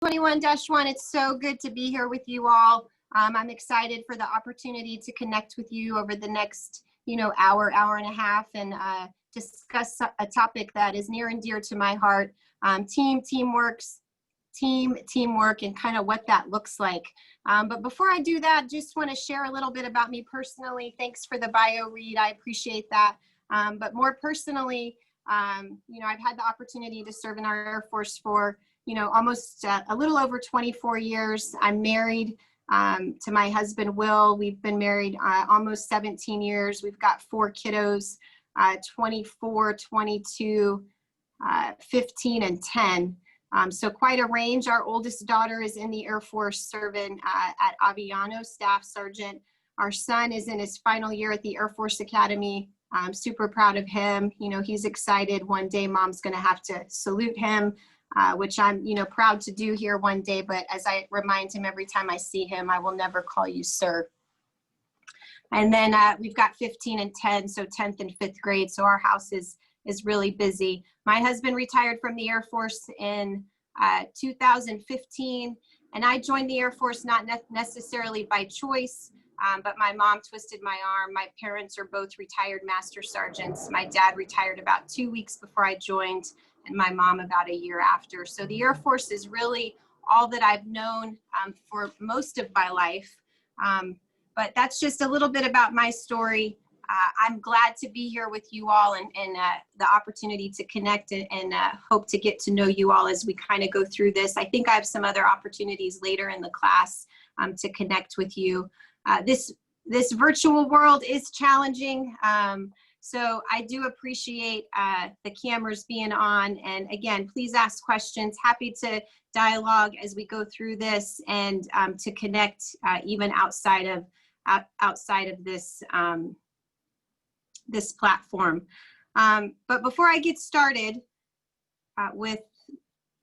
21-1. It's so good to be here with you all. I'm excited for the opportunity to connect with you over the next, hour and a half and discuss a topic that is near and dear to my heart, teamwork, and kind of what that looks like. But before I do that, just want to share a little bit about me personally. Thanks for the bio read. I appreciate that. But more personally, I've had the opportunity to serve in our Air Force for almost a little over 24 years. I'm married to my husband, Will. We've been married almost 17 years. We've got 4 kiddos, 24, 22, 15, and 10. So quite a range. Our oldest daughter is in the Air Force serving at Aviano, Staff Sergeant. Our son is in his final year at the Air Force Academy. I'm super proud of him. He's excited. One day mom's going to have to salute him, which I'm, proud to do here one day. But as I remind him every time I see him, I will never call you sir. And then we've got 15 and 10, so 10th and 5th grade. So our house is really busy. My husband retired from the Air Force in 2015, and I joined the Air Force not necessarily by choice, but my mom twisted my arm. My parents are both retired master sergeants. My dad retired about 2 weeks before I joined, and my mom about a year after. So the Air Force is really all that I've known for most of my life. But that's just a little bit about my story. I'm glad to be here with you all and the opportunity to connect and hope to get to know you all as we kind of go through this. I think I have some other opportunities later in the class to connect with you. This virtual world is challenging. So I do appreciate the cameras being on. And again, please ask questions. Happy to dialogue as we go through this and to connect even outside of this this platform. But before I get started with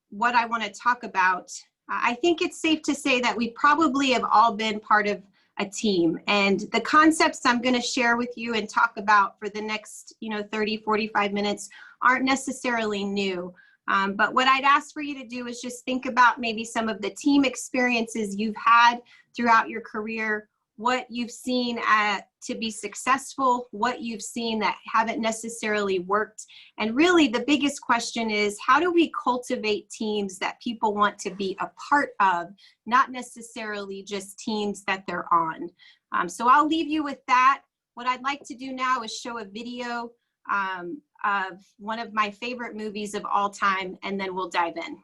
what I want to talk about, I think it's safe to say that we probably have all been part of a team, and the concepts I'm going to share with you and talk about for the next 30, 45 minutes aren't necessarily new. But what I'd ask for you to do is just think about maybe some of the team experiences you've had throughout your career, what you've seen to be successful, what you've seen that haven't necessarily worked. And really the biggest question is, how do we cultivate teams that people want to be a part of, not necessarily just teams that they're on? So I'll leave you with that. What I'd like to do now is show a video of one of my favorite movies of all time, and then we'll dive in.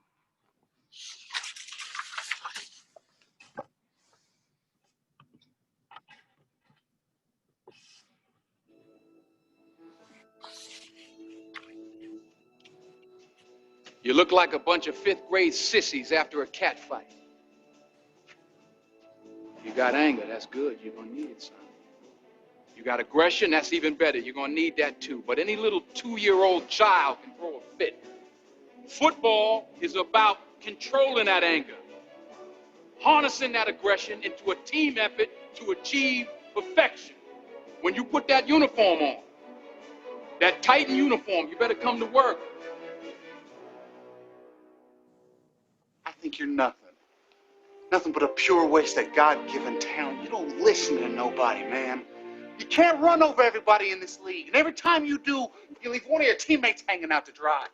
You look like a bunch of 5th grade sissies after a cat fight. You got anger, that's good. You're gonna need it, son. You got aggression, that's even better. You're gonna need that too. But any little 2-year-old child can throw a fit. Football is about controlling that anger, harnessing that aggression into a team effort to achieve perfection. When you put that uniform on, that Titan uniform, you better come to work. I think you're nothing. Nothing but a pure waste of God-given talent. You don't listen to nobody, man. You can't run over everybody in this league. And every time you do, you leave one of your teammates hanging out to dry.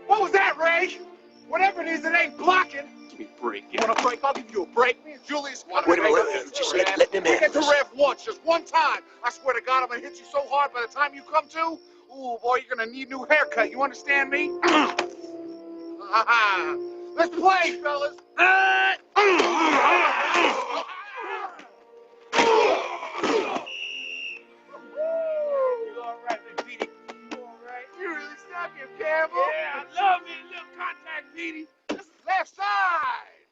What was that, Ray? Whatever it is, it ain't blocking. Give me a break. You want a break? I'll give you a break. Me and Julius. Wait a minute. Just let them we in. get to rev once, just one time. I swear to God, I'm gonna hit you so hard by the time you come to. Ooh, boy, you're gonna need a new haircut. You understand me? Let's play, fellas. You all right, Big Petey? You all right? You really snappy, Campbell. Yeah, I love me a little contact, Petey. This is left side.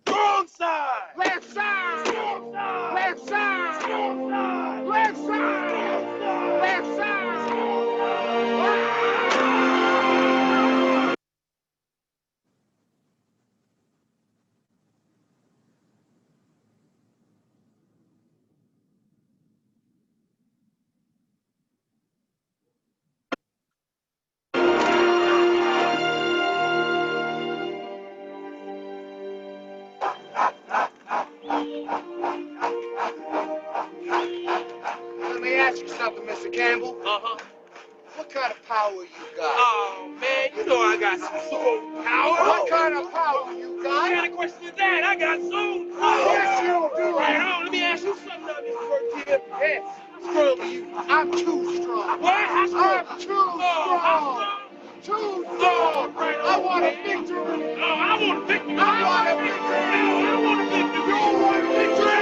Strong side. Left side. Strong side. Left side. Strong side. Left side. Left side. Mr. Campbell? Uh-huh. What kind of power you got? Oh, man, you know I got some soul power. What kind of power you What got? kind of question is that? I got soul power. Yes, you do. Right on. Let me ask you something, Mr. Bertier. Yes. How strong are you? I'm too strong. What? How strong? I'm too strong. How strong? Too Oh, strong. right on. I want a victory. Oh, I want a victory. I want a victory. I want a victory. You want a victory?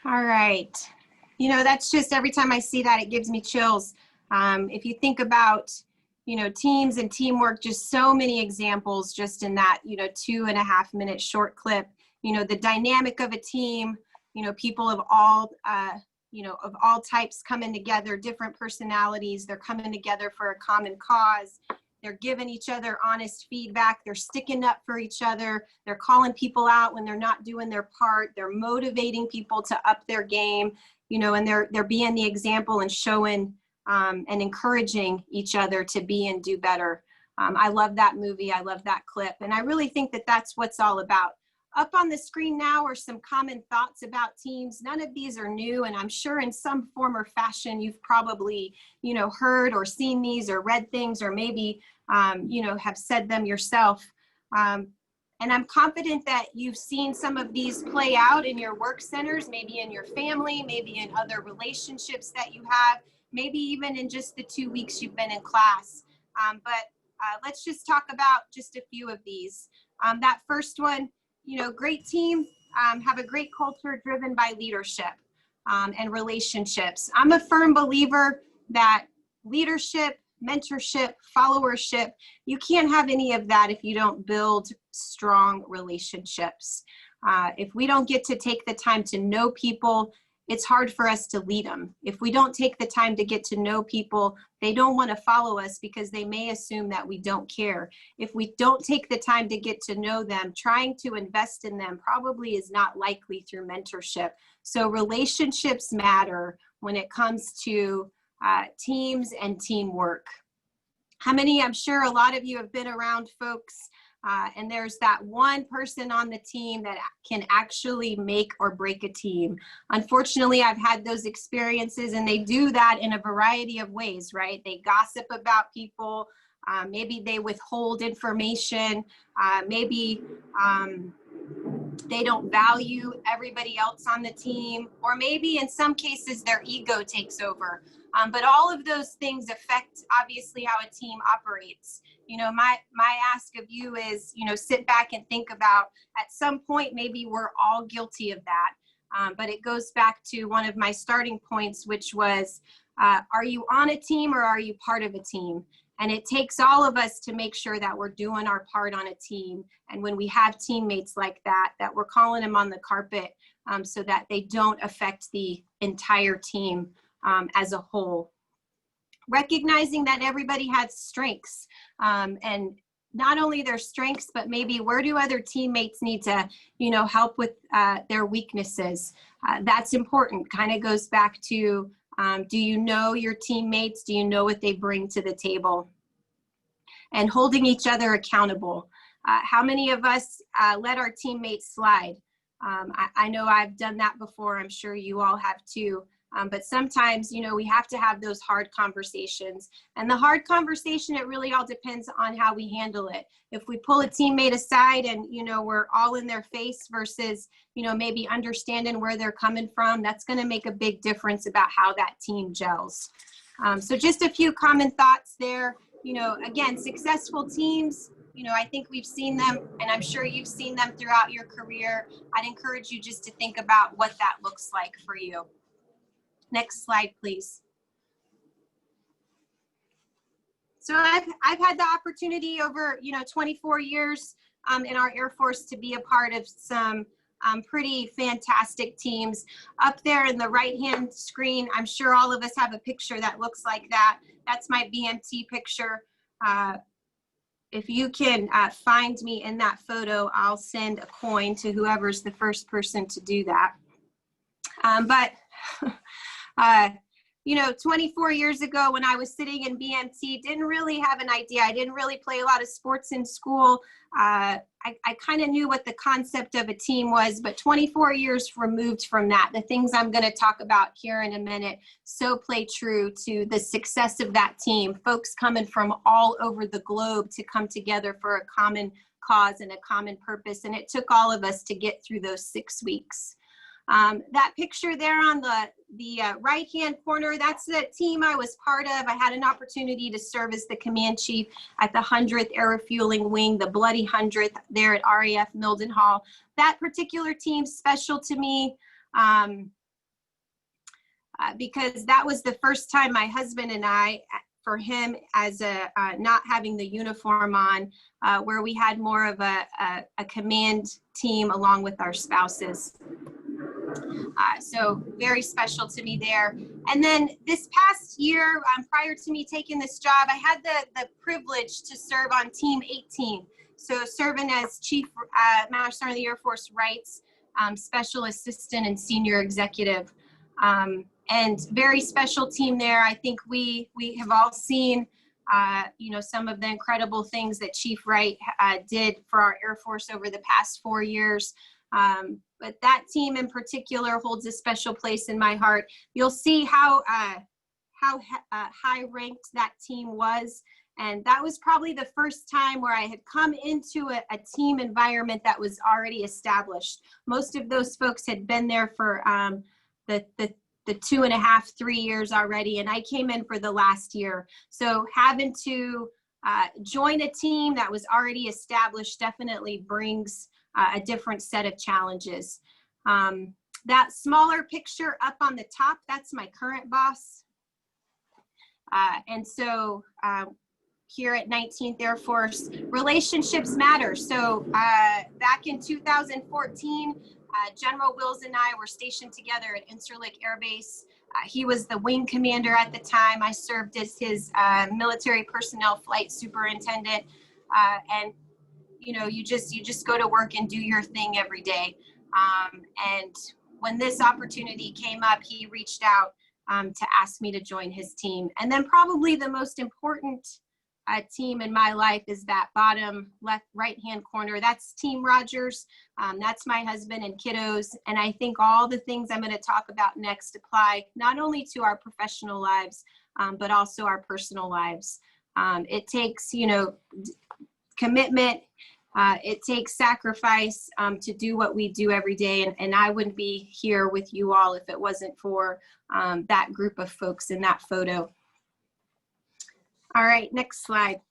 All right. You know, that's just every time I see that, it gives me chills. If you think about, you know, teams and teamwork, just so many examples just in that, you know, 2.5 minute short clip, you know, the dynamic of a team, you know, people of all, you know, of all types coming together, different personalities, they're coming together for a common cause. They're giving each other honest feedback. They're sticking up for each other. They're calling people out when they're not doing their part. They're motivating people to up their game, you know, and they're being the example and showing and encouraging each other to be and do better. I love that movie. I love that clip. And I really think that that's what's all about. Up on the screen now are some common thoughts about teams. None of these are new, and I'm sure in some form or fashion you've probably, you know, heard or seen these or read things or maybe, you know, have said them yourself. And I'm confident that you've seen some of these play out in your work centers, maybe in your family, maybe in other relationships that you have, maybe even in just the 2 weeks you've been in class. But let's just talk about just a few of these. That first one, you know, great team have a great culture driven by leadership and relationships. I'm a firm believer that leadership, mentorship, followership, you can't have any of that if you don't build strong relationships. If we don't get to take the time to know people, it's hard for us to lead them. If we don't take the time to get to know people, they don't want to follow us because they may assume that we don't care. If we don't take the time to get to know them, trying to invest in them probably is not likely through mentorship. So relationships matter when it comes to teams and teamwork. How many, I'm sure a lot of you have been around folks and there's that one person on the team that can actually make or break a team. Unfortunately, I've had those experiences and they do that in a variety of ways, right? They gossip about people, maybe they withhold information, maybe they don't value everybody else on the team, or maybe in some cases their ego takes over. But all of those things affect obviously how a team operates. You know, my ask of you is, you know, sit back and think about at some point, maybe we're all guilty of that. But it goes back to one of my starting points, which was, are you on a team or are you part of a team? And it takes all of us to make sure that we're doing our part on a team. And when we have teammates like that, that we're calling them on the carpet so that they don't affect the entire team as a whole. Recognizing that everybody has strengths and not only their strengths, but maybe where do other teammates need to, you know, help with their weaknesses. That's important. Kind of goes back to, do you know your teammates? Do you know what they bring to the table? And holding each other accountable. How many of us let our teammates slide? I know I've done that before. I'm sure you all have too. But sometimes, you know, we have to have those hard conversations. And the hard conversation, it really all depends on how we handle it. If we pull a teammate aside and, you know, we're all in their face versus, you know, maybe understanding where they're coming from, that's going to make a big difference about how that team gels. So just a few common thoughts there. You know, again, successful teams, you know, I think we've seen them, and I'm sure you've seen them throughout your career. I'd encourage you just to think about what that looks like for you. Next slide, please. So I've had the opportunity over, you know, 24 years in our Air Force to be a part of some pretty fantastic teams. Up there in the right-hand screen, I'm sure all of us have a picture that looks like that. That's my BMT picture. If you can find me in that photo, I'll send a coin to whoever's the first person to do that. But, you know, 24 years ago when I was sitting in BMT, didn't really have an idea. I didn't really play a lot of sports in school. I kind of knew what the concept of a team was, but 24 years removed from that, the things I'm going to talk about here in a minute so play true to the success of that team. Folks coming from all over the globe to come together for a common cause and a common purpose. And it took all of us to get through those 6 weeks. That picture there on the right-hand corner, that's the team I was part of. I had an opportunity to serve as the command chief at the 100th Air Refueling Wing, the Bloody 100th there at RAF Mildenhall. That particular team's special to me because that was the first time my husband and I, for him as a not having the uniform on, where we had more of a command team along with our spouses. So very special to me there. And then this past year, prior to me taking this job, I had the privilege to serve on Team 18. So serving as Chief Master Sergeant of the Air Force Wrights, Special Assistant and Senior Executive. And very special team there. I think we have all seen, you know, some of the incredible things that Chief Wright did for our Air Force over the past 4 years. But that team in particular holds a special place in my heart. You'll see how high ranked that team was. And that was probably the first time where I had come into a team environment that was already established. Most of those folks had been there for the 2.5, 3 years already. And I came in for the last year. So having to join a team that was already established definitely brings a different set of challenges. That smaller picture up on the top, that's my current boss. And so here at 19th Air Force, relationships matter. So back in 2014, General Wills and I were stationed together at Incirlik Air Base. He was the wing commander at the time. I served as his military personnel flight superintendent. And you know, you just go to work and do your thing every day. And when this opportunity came up, he reached out to ask me to join his team. And then probably the most important team in my life is that bottom left right-hand corner. That's Team Rogers. That's my husband and kiddos. And I think all the things I'm going to talk about next apply not only to our professional lives, but also our personal lives. It takes, you know, commitment. It takes sacrifice to do what we do every day. And I wouldn't be here with you all if it wasn't for that group of folks in that photo. All right, next slide.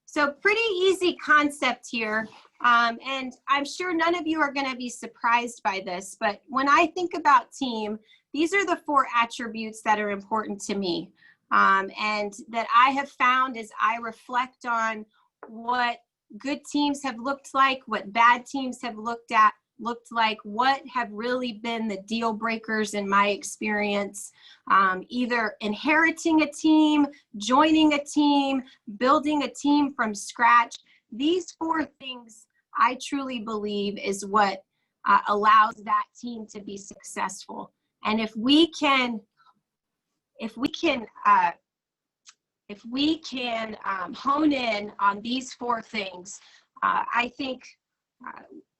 So pretty easy concept here. And I'm sure none of you are going to be surprised by this, but when I think about team, these are the 4 attributes that are important to me. And that I have found as I reflect on what good teams have looked like, what bad teams have looked like, what have really been the deal breakers in my experience, either inheriting a team, joining a team, building a team from scratch. These 4 things I truly believe is what allows that team to be successful. And if we can hone in on these 4 things, I think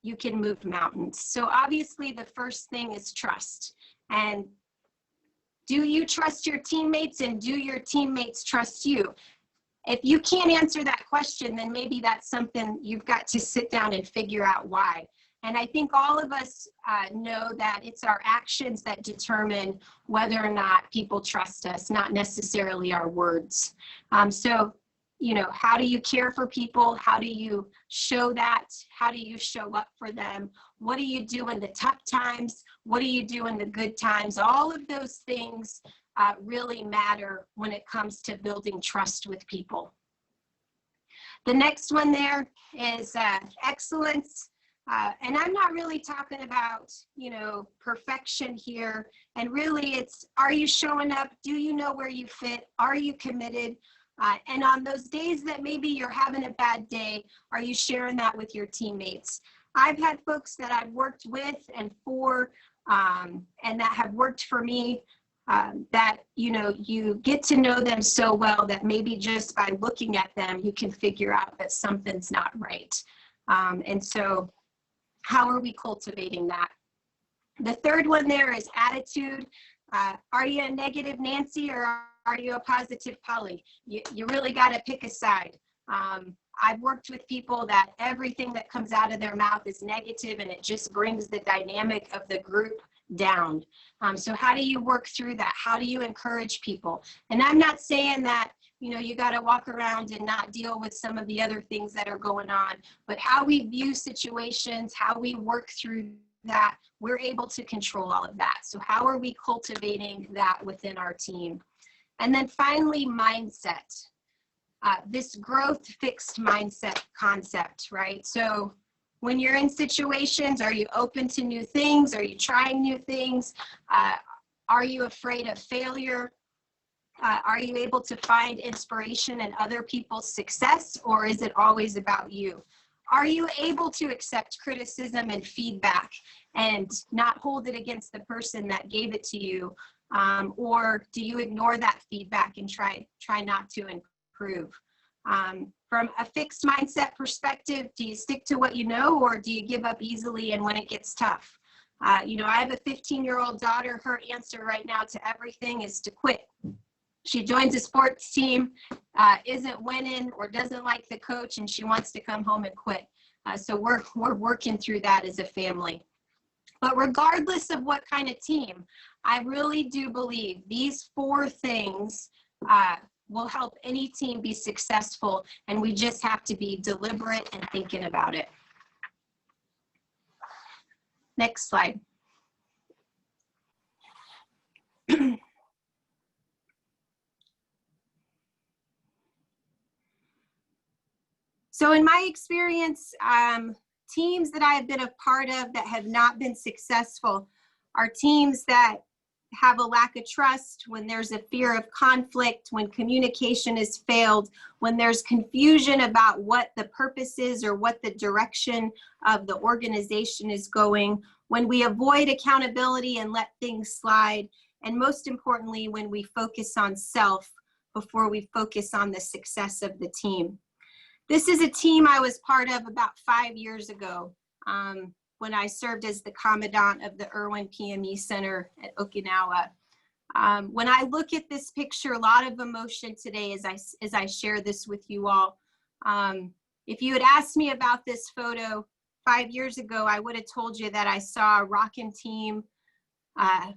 you can move mountains. So obviously the first thing is trust. And do you trust your teammates, and do your teammates trust you? If you can't answer that question, then maybe that's something you've got to sit down and figure out why. And I think all of us know that it's our actions that determine whether or not people trust us, not necessarily our words. So, you know, how do you care for people? How do you show that? How do you show up for them? What do you do in the tough times? What do you do in the good times? All of those things really matter when it comes to building trust with people. The next one there is excellence. And I'm not really talking about, you know, perfection here. And really it's, are you showing up? Do you know where you fit? Are you committed? And on those days that maybe you're having a bad day, are you sharing that with your teammates? I've had folks that I've worked with and for, and that have worked for me, that, you know, you get to know them so well that maybe just by looking at them, you can figure out that something's not right. And so how are we cultivating that? The third one there is attitude. Are you a negative Nancy or are you a positive Polly? You really got to pick a side. I've worked with people that everything that comes out of their mouth is negative and it just brings the dynamic of the group down. So how do you work through that? How do you encourage people? And I'm not saying that, you know, you got to walk around and not deal with some of the other things that are going on, but how we view situations, how we work through that, we're able to control all of that. So how are we cultivating that within our team? And then finally, mindset. This growth fixed mindset concept, right? So when you're in situations, are you open to new things? Are you trying new things? Are you afraid of failure? Are you able to find inspiration in other people's success, or is it always about you? Are you able to accept criticism and feedback and not hold it against the person that gave it to you? Or do you ignore that feedback and try not to improve? From a fixed mindset perspective, do you stick to what you know, or do you give up easily and when it gets tough? You know, I have a 15-year-old daughter. Her answer right now to everything is to quit. She joins a sports team, isn't winning or doesn't like the coach, and she wants to come home and quit. So we're working through that as a family. But regardless of what kind of team, I really do believe these 4 things will help any team be successful, and we just have to be deliberate and thinking about it. Next slide. So in my experience, teams that I have been a part of that have not been successful are teams that have a lack of trust, when there's a fear of conflict, when communication has failed, when there's confusion about what the purpose is or what the direction of the organization is going, when we avoid accountability and let things slide, and most importantly, when we focus on self before we focus on the success of the team. This is a team I was part of about 5 years ago when I served as the commandant of the Irwin PME Center at Okinawa. When I look at this picture, a lot of emotion today as I share this with you all. If you had asked me about this photo 5 years ago, I would have told you that I saw a rocking team, a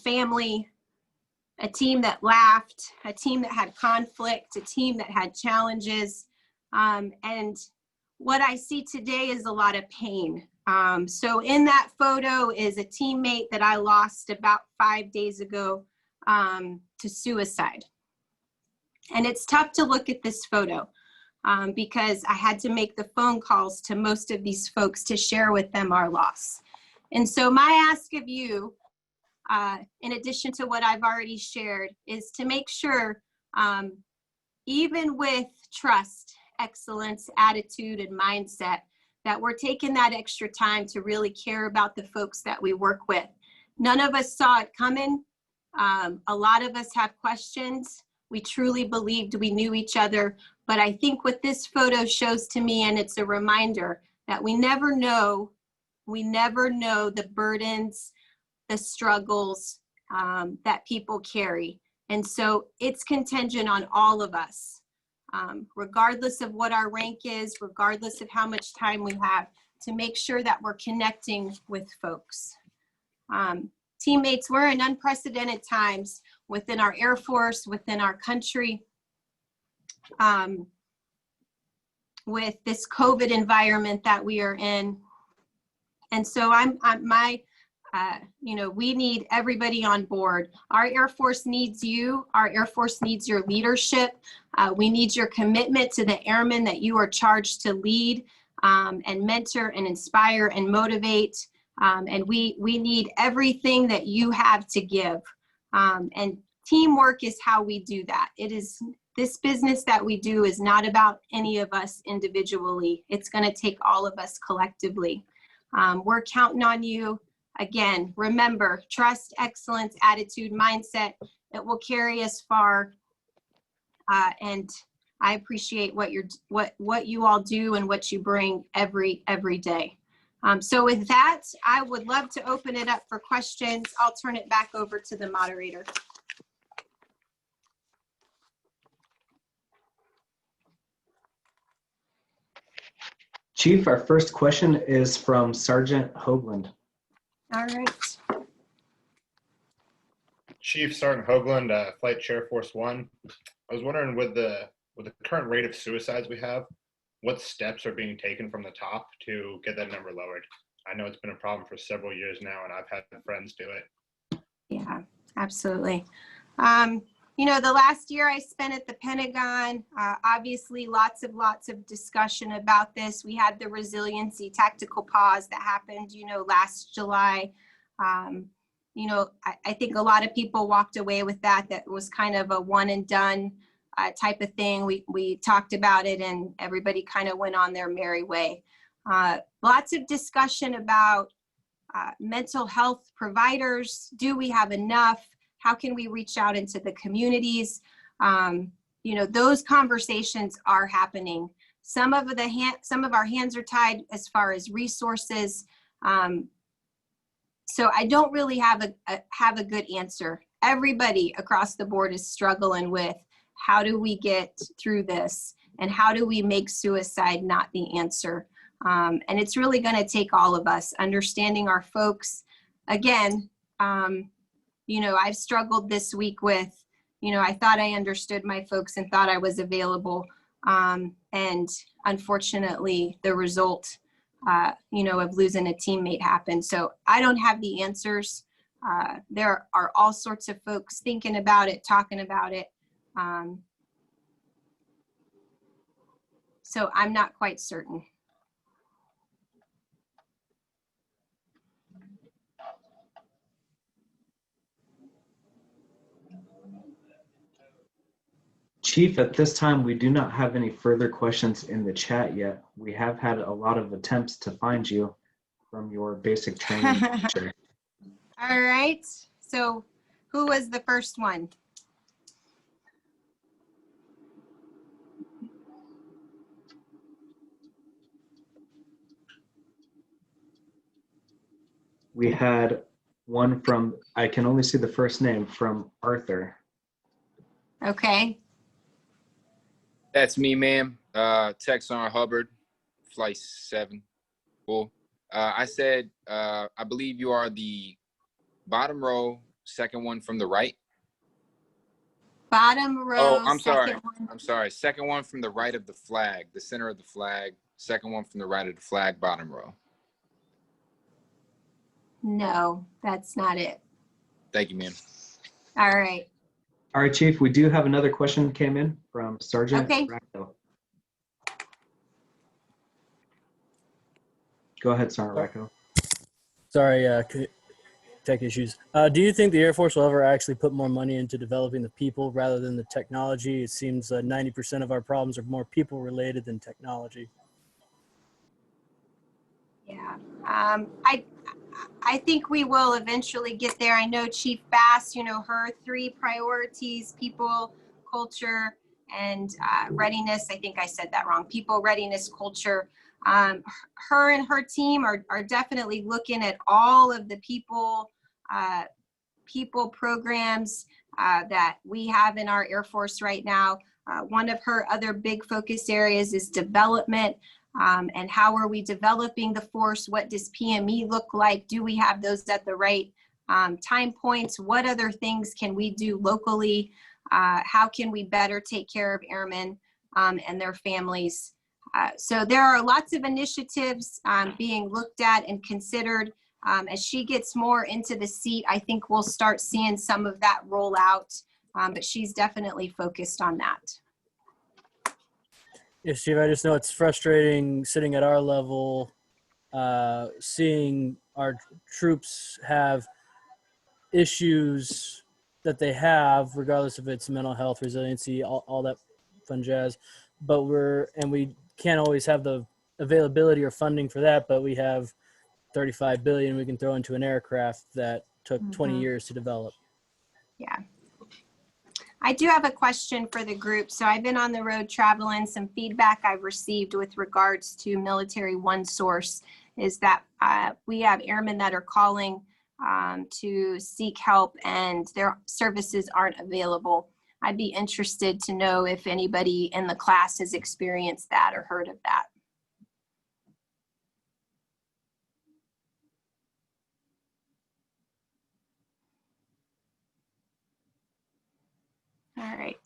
family, a team that laughed, a team that had conflict, a team that had challenges. And what I see today is a lot of pain. So in that photo is a teammate that I lost about 5 days ago to suicide. And it's tough to look at this photo because I had to make the phone calls to most of these folks to share with them our loss. And so my ask of you, in addition to what I've already shared, is to make sure, even with trust, excellence, attitude, and mindset, that we're taking that extra time to really care about the folks that we work with. None of us saw it coming. A lot of us have questions. We truly believed we knew each other. But I think what this photo shows to me, and it's a reminder that we never know the burdens, the struggles that people carry. And so it's contingent on all of us, regardless of what our rank is, regardless of how much time we have, to make sure that we're connecting with folks. Teammates, we're in unprecedented times within our Air Force, within our country, with this COVID environment that we are in. And so we need everybody on board. Our Air Force needs you. Our Air Force needs your leadership. We need your commitment to the airmen that you are charged to lead and mentor and inspire and motivate. And we need everything that you have to give. And teamwork is how we do that. It is this business that we do is not about any of us individually. It's going to take all of us collectively. We're counting on you. Again, remember, trust, excellence, attitude, mindset. It will carry us far. And I appreciate what you all do and what you bring every day. So with that, I would love to open it up for questions. I'll turn it back over to the moderator. Chief, our first question is from Sergeant Hoagland. All right. Chief Sergeant Hoagland, Flight Chair Force 1. I was wondering, with the current rate of suicides we have, what steps are being taken from the top to get that number lowered? I know it's been a problem for several years now, and I've had friends do it. Yeah, absolutely. You know, the last year I spent at the Pentagon, obviously lots of discussion about this. We had the resiliency tactical pause that happened, you know, last July. You know, I think a lot of people walked away with that was kind of a one and done type of thing. We talked about it and everybody kind of went on their merry way. Lots of discussion about mental health providers. Do we have enough? How can we reach out into the communities? You know, those conversations are happening. Some of our hands are tied as far as resources. So I don't really have a good answer. Everybody across the board is struggling with how do we get through this and how do we make suicide not the answer? And it's really going to take all of us understanding our folks. Again, you know, I've struggled this week with, you know, I thought I understood my folks and thought I was available. And unfortunately, the result, you know, of losing a teammate happened. So I don't have the answers. There are all sorts of folks thinking about it, talking about it. So I'm not quite certain. Chief, at this time, we do not have any further questions in the chat yet. We have had a lot of attempts to find you from your basic training. All right. So who was the first one? We had one from, I can only see the first name, from Arthur. Okay. That's me, ma'am. Texon Hubbard, Flight 7. Cool. I said, I believe you are the bottom row, second one from the right. Bottom row. Oh, I'm sorry. One. I'm sorry. Second one from the right of the flag, the center of the flag. Second one from the right of the flag, bottom row. No, that's not it. Thank you, ma'am. All right. All right, Chief, we do have another question that came in from Sergeant Okay. Racco. Go ahead, Sergeant Racco. Sorry, tech issues. Do you think the Air Force will ever actually put more money into developing the people rather than the technology? It seems 90% of our problems are more people related than technology. Yeah. I think we will eventually get there. I know Chief Bass, you know, her 3 priorities, people, culture, and readiness. I think I said that wrong. People, readiness, culture. Her and her team are definitely looking at all of the people programs that we have in our Air Force right now. One of her other big focus areas is development. And how are we developing the force? What does PME look like? Do we have those at the right time points? What other things can we do locally? How can we better take care of airmen and their families? So there are lots of initiatives being looked at and considered. As she gets more into the seat, I think we'll start seeing some of that roll out, but she's definitely focused on that. Yeah, Steve, I just know it's frustrating sitting at our level, seeing our troops have issues that they have, regardless if it's mental health, resiliency, all that fun jazz. But we can't always have the availability or funding for that, but we have 35 billion we can throw into an aircraft that took 20 years to develop. Yeah. I do have a question for the group. So I've been on the road traveling. Some feedback I've received with regards to Military One Source is that we have airmen that are calling to seek help and their services aren't available. I'd be interested to know if anybody in the class has experienced that or heard of that. All right.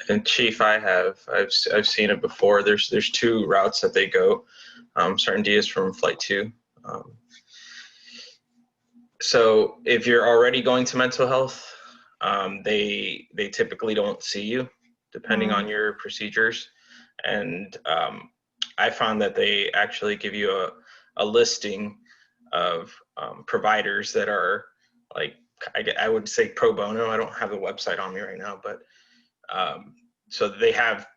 And Chief, I've seen it before. There's two routes that they go. Certainty is from Flight 2. So if you're already going to mental health, they typically don't see you, depending on your procedures. And I found that they actually give you a listing of providers that are like, I would say pro bono. I don't have the website on me right now, but so they have,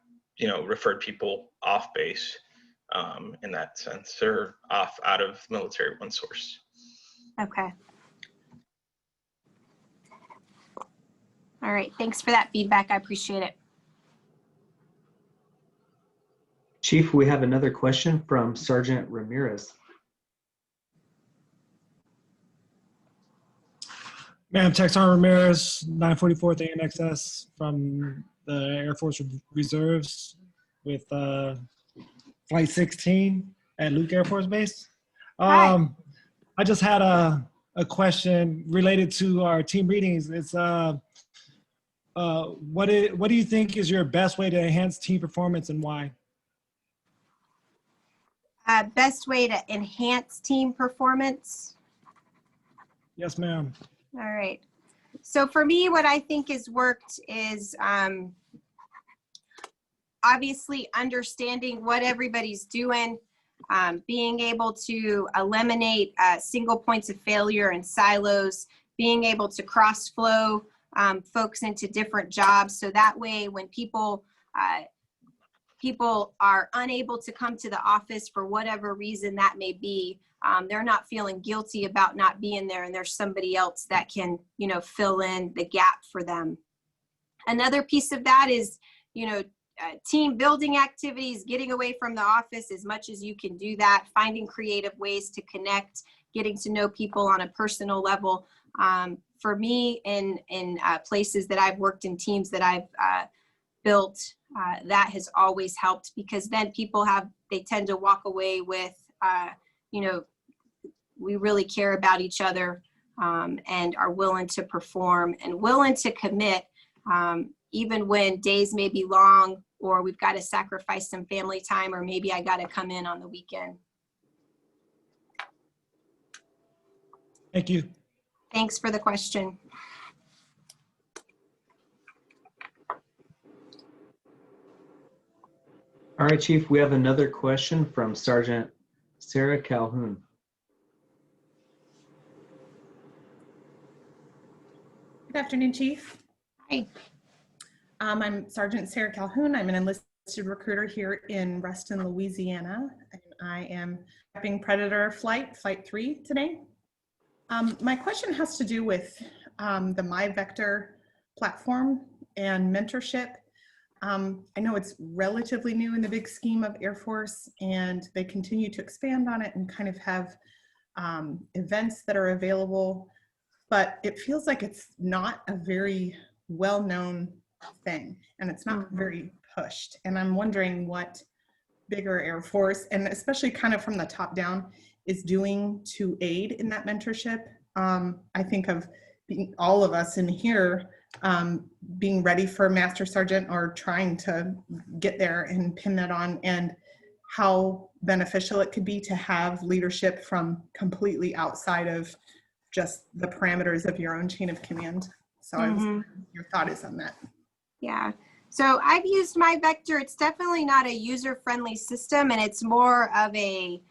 referred people off base in that sense, or out of Military One Source. Okay. All right. Thanks for that feedback. I appreciate it. Chief, we have another question from Sergeant Ramirez. Ma'am, Tech Sergeant Ramirez, 944th ANXS from the Air Force Reserves with Flight 16 at Luke Air Force Base. I just had a question related to our team readings. It's what do you think is your best way to enhance team performance and why? Best way to enhance team performance? Yes, ma'am. All right. So for me, what I think has worked is obviously understanding what everybody's doing, being able to eliminate single points of failure and silos, being able to cross flow folks into different jobs. So that way when people are unable to come to the office for whatever reason that may be, they're not feeling guilty about not being there, and there's somebody else that can, fill in the gap for them. Another piece of that is, team building activities, getting away from the office as much as you can do that, finding creative ways to connect, getting to know people on a personal level. For me, in places that I've worked in, teams that I've built, that has always helped, because then people they tend to walk away with, we really care about each other and are willing to perform and willing to commit, even when days may be long or we've got to sacrifice some family time, or maybe I got to come in on the weekend. Thank you. Thanks for the question. All right, Chief, we have another question from Sergeant Sarah Calhoun. Good afternoon, Chief. Hi. I'm Sergeant Sarah Calhoun. I'm an enlisted recruiter here in Reston, Louisiana. And I am prepping Predator Flight 3 today. My question has to do with the MyVector platform and mentorship. I know it's relatively new in the big scheme of Air Force, and they continue to expand on it and kind of have events that are available, but it feels like it's not a very well-known thing, and it's not very pushed. And I'm wondering what bigger Air Force, and especially kind of from the top down, is doing to aid in that mentorship. I think of all of us in here being ready for Master Sergeant or trying to get there and pin that on, and how beneficial it could be to have leadership from completely outside of just the parameters of your own chain of command. So I was wondering what your thought is on that. Yeah. So I've used MyVector. It's definitely not a user-friendly system, and it's more of a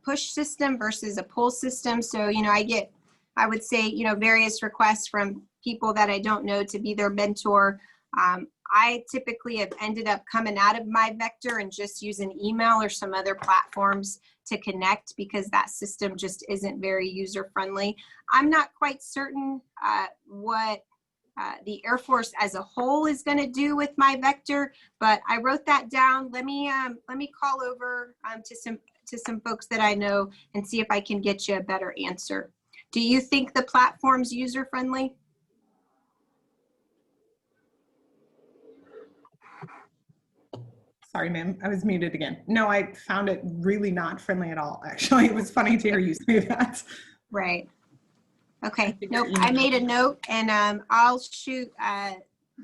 push system versus a pull system. So, I get I would say, various requests from people that I don't know to be their mentor. I typically have ended up coming out of my vector and just using email or some other platforms to connect because that system just isn't very user friendly. I'm not quite certain what the Air Force as a whole is going to do with my vector, but I wrote that down. Let me call over to some folks that I know and see if I can get you a better answer. Do you think the platform's user friendly? Sorry, ma'am, I was muted again. No, I found it really not friendly at all, actually. It was funny to hear you say that. Right. Okay. Nope. I made a note, and I'll shoot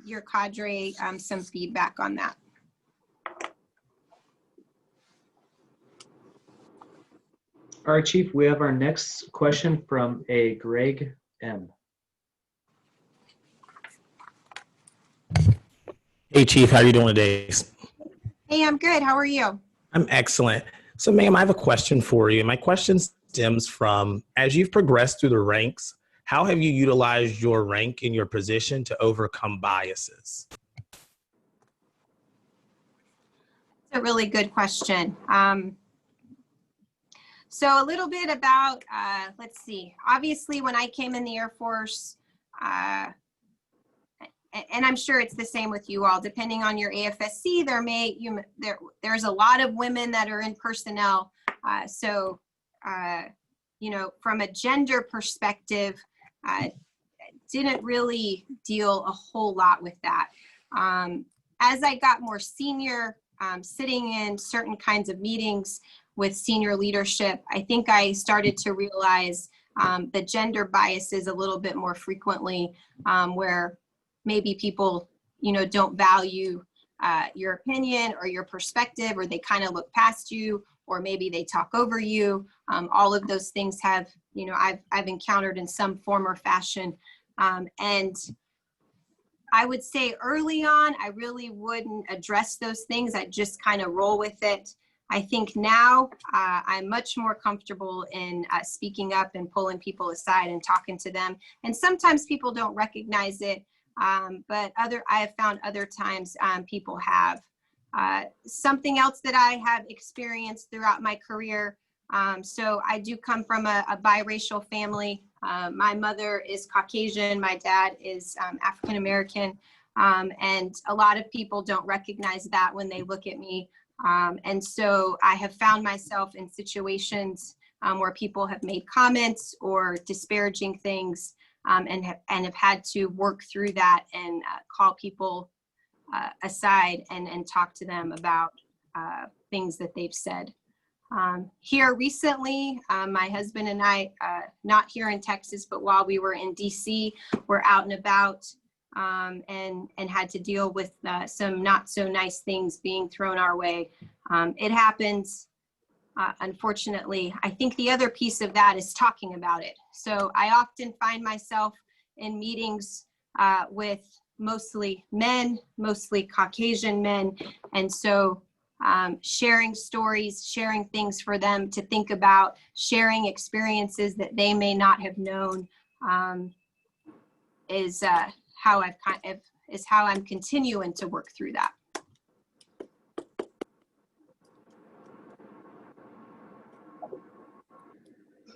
your cadre some feedback on that. All right, Chief, we have our next question from a Greg M. Hey, Chief, how are you doing today? Hey, I'm good. How are you? I'm excellent. So, ma'am, I have a question for you. My question stems from, as you've progressed through the ranks, how have you utilized your rank and your position to overcome biases? That's a really good question. So a little bit about, let's see, obviously when I came in the Air Force, and I'm sure it's the same with you all, depending on your AFSC, there's a lot of women that are in personnel. So, from a gender perspective, didn't really deal a whole lot with that. As I got more senior, sitting in certain kinds of meetings with senior leadership, I think I started to realize the gender biases a little bit more frequently, where maybe people, don't value your opinion or your perspective, or they kind of look past you, or maybe they talk over you. All of those things have, I've encountered in some form or fashion. And I would say early on, I really wouldn't address those things. I'd just kind of roll with it. I think now I'm much more comfortable in speaking up and pulling people aside and talking to them. And sometimes people don't recognize it, but I have found other times people have. Something else that I have experienced throughout my career, so I do come from a biracial family. My mother is Caucasian, my dad is African American, and a lot of people don't recognize that when they look at me. And so I have found myself in situations where people have made comments or disparaging things, and have had to work through that and call people aside and talk to them about things that they've said. Here recently, my husband and I, not here in Texas, but while we were in DC, we're out and about, and had to deal with some not so nice things being thrown our way. It happens, unfortunately. I think the other piece of that is talking about it. So I often find myself in meetings with mostly men, mostly Caucasian men. And so sharing stories, sharing things for them to think about, sharing experiences that they may not have known, is how I'm continuing to work through that.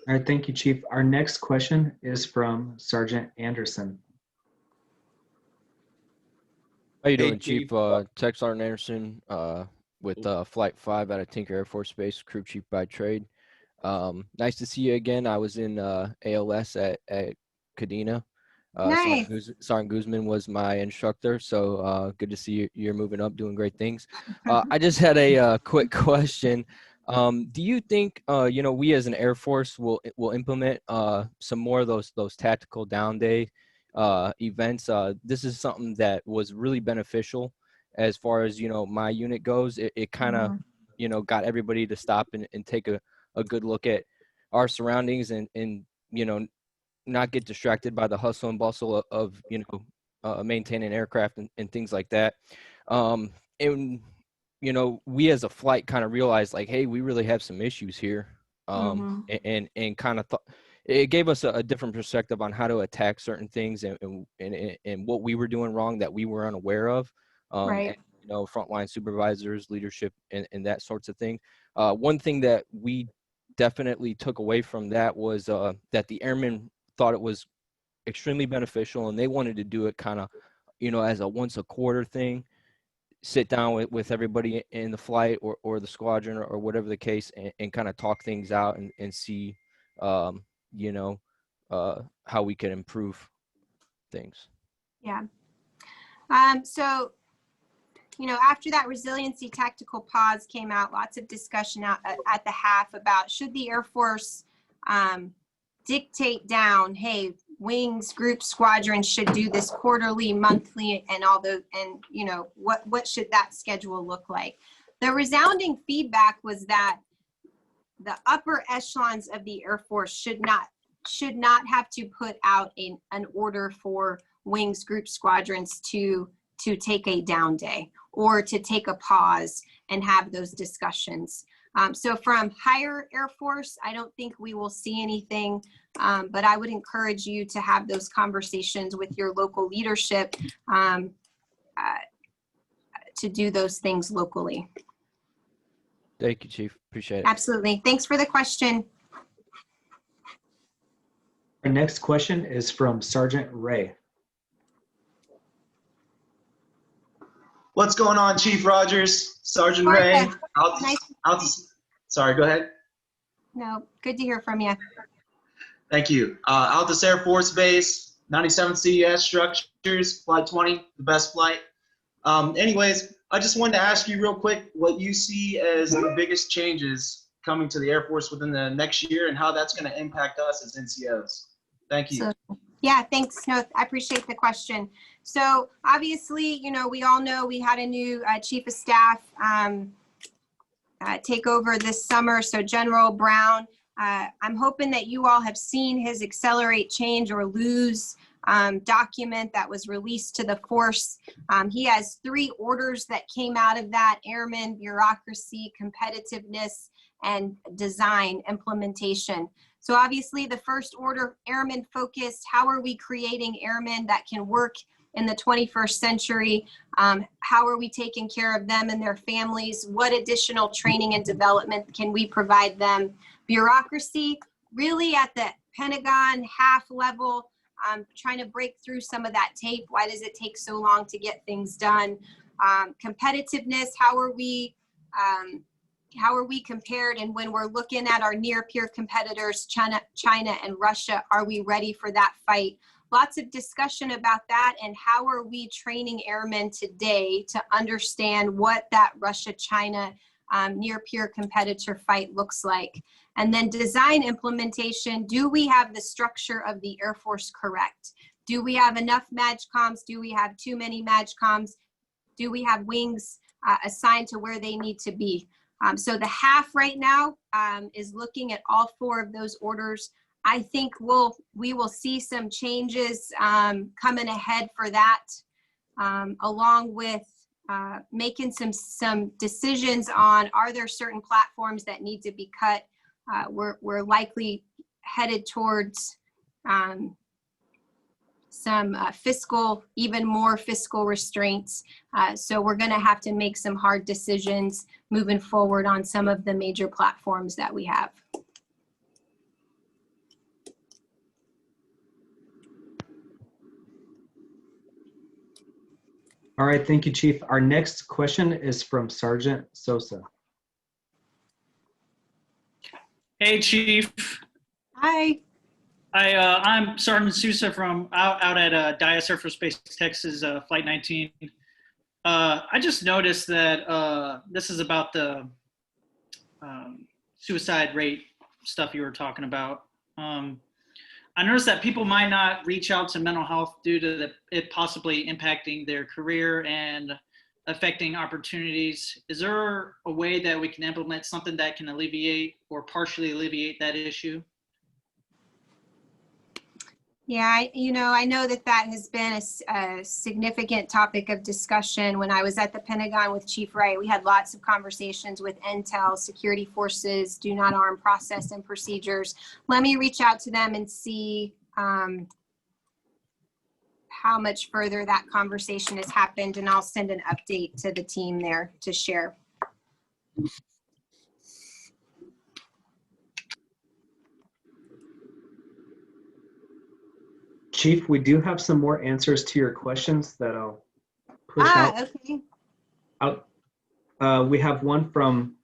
All right, thank you, Chief. Our next question is from Sergeant Anderson. How you doing, Chief? Tech Sergeant Anderson with Flight 5 out of Tinker Air Force Base, crew chief by trade. Nice to see you again. I was in ALS at Kadena. Nice. Sergeant Guzman was my instructor, so good to see you're moving up, doing great things. I just had a quick question. Do you think we as an Air Force will implement some more of those tactical down day events? This is something that was really beneficial as far as my unit goes. It kind of got everybody to stop and take a good look at our surroundings and not get distracted by the hustle and bustle of maintaining aircraft and things like that. And we as a flight kind of realized like, hey, we really have some issues here. And kind of thought, it gave us a different perspective on how to attack certain things and what we were doing wrong that we were unaware of. Right. And, you know, frontline supervisors, leadership, and that sorts of thing. One thing that we definitely took away from that was that the airmen thought it was extremely beneficial, and they wanted to do it kind of, you know, as a once a quarter thing, sit down with everybody in the flight or the squadron or whatever the case, and kind of talk things out and see, you know, how we can improve things. Yeah. So, you know, after that resiliency tactical pause came out, lots of discussion out at the half about should the Air Force dictate down, hey, wings, groups, squadrons should do this quarterly, monthly, and all those, and you know, what should that schedule look like? The resounding feedback was that the upper echelons of the Air Force should not have to put out an order for wings, groups, squadrons to take a down day or to take a pause and have those discussions. So from higher Air Force, I don't think we will see anything, but I would encourage you to have those conversations with your local leadership to do those things locally. Thank you, Chief. Appreciate it. Absolutely. Thanks for the question. Our next question is from Sergeant Ray. What's going on, Chief Rogers? Sergeant Ray. Sorry, go ahead. No, good to hear from you. Thank you. Altus Air Force Base, 97 CES structures, Flight 20, the best flight. Anyways, I just wanted to ask you real quick what you see as the biggest changes coming to the Air Force within the next year and how that's going to impact us as NCOs. Thank you. Yeah, thanks. No, I appreciate the question. So obviously, you know, we all know we had a new Chief of Staff take over this summer. So General Brown, I'm hoping that you all have seen his Accelerate Change or Lose document that was released to the force. He has 3 orders that came out of that: airmen, bureaucracy, competitiveness, and design implementation. So obviously the first order, airmen focused. How are we creating airmen that can work in the 21st century? How are we taking care of them and their families? What additional training and development can we provide them? Bureaucracy, really at the Pentagon half level, trying to break through some of that tape. Why does it take so long to get things done? Competitiveness, how are we compared? And when we're looking at our near peer competitors, China and Russia, are we ready for that fight? Lots of discussion about that, and how are we training airmen today to understand what that Russia-China near peer competitor fight looks like. And then design implementation, do we have the structure of the Air Force correct? Do we have enough MAGCOMs? Do we have too many MAGCOMs? Do we have wings assigned to where they need to be? So the half right now is looking at all 4 of those orders. I think we will see some changes coming ahead for that, along with making some decisions on, are there certain platforms that need to be cut? We're likely headed towards some even more fiscal restraints. So we're going to have to make some hard decisions moving forward on some of the major platforms that we have. All right, thank you, Chief. Our next question is from Sergeant Sosa. Hey, Chief. Hi. I'm Sergeant Sousa from out at Dyess Air Force Base, Texas, Flight 19. I just noticed that this is about the suicide rate stuff you were talking about. I noticed that people might not reach out to mental health due to it possibly impacting their career and affecting opportunities. Is there a way that we can implement something that can alleviate or partially alleviate that issue? Yeah, I know that has been a significant topic of discussion. When I was at the Pentagon with Chief Wright, we had lots of conversations with Intel, security forces, do not arm process and procedures. Let me reach out to them and see how much further that conversation has happened, and I'll send an update to the team there to share. Chief, we do have some more answers to your questions that I'll push out. Okay. We have one from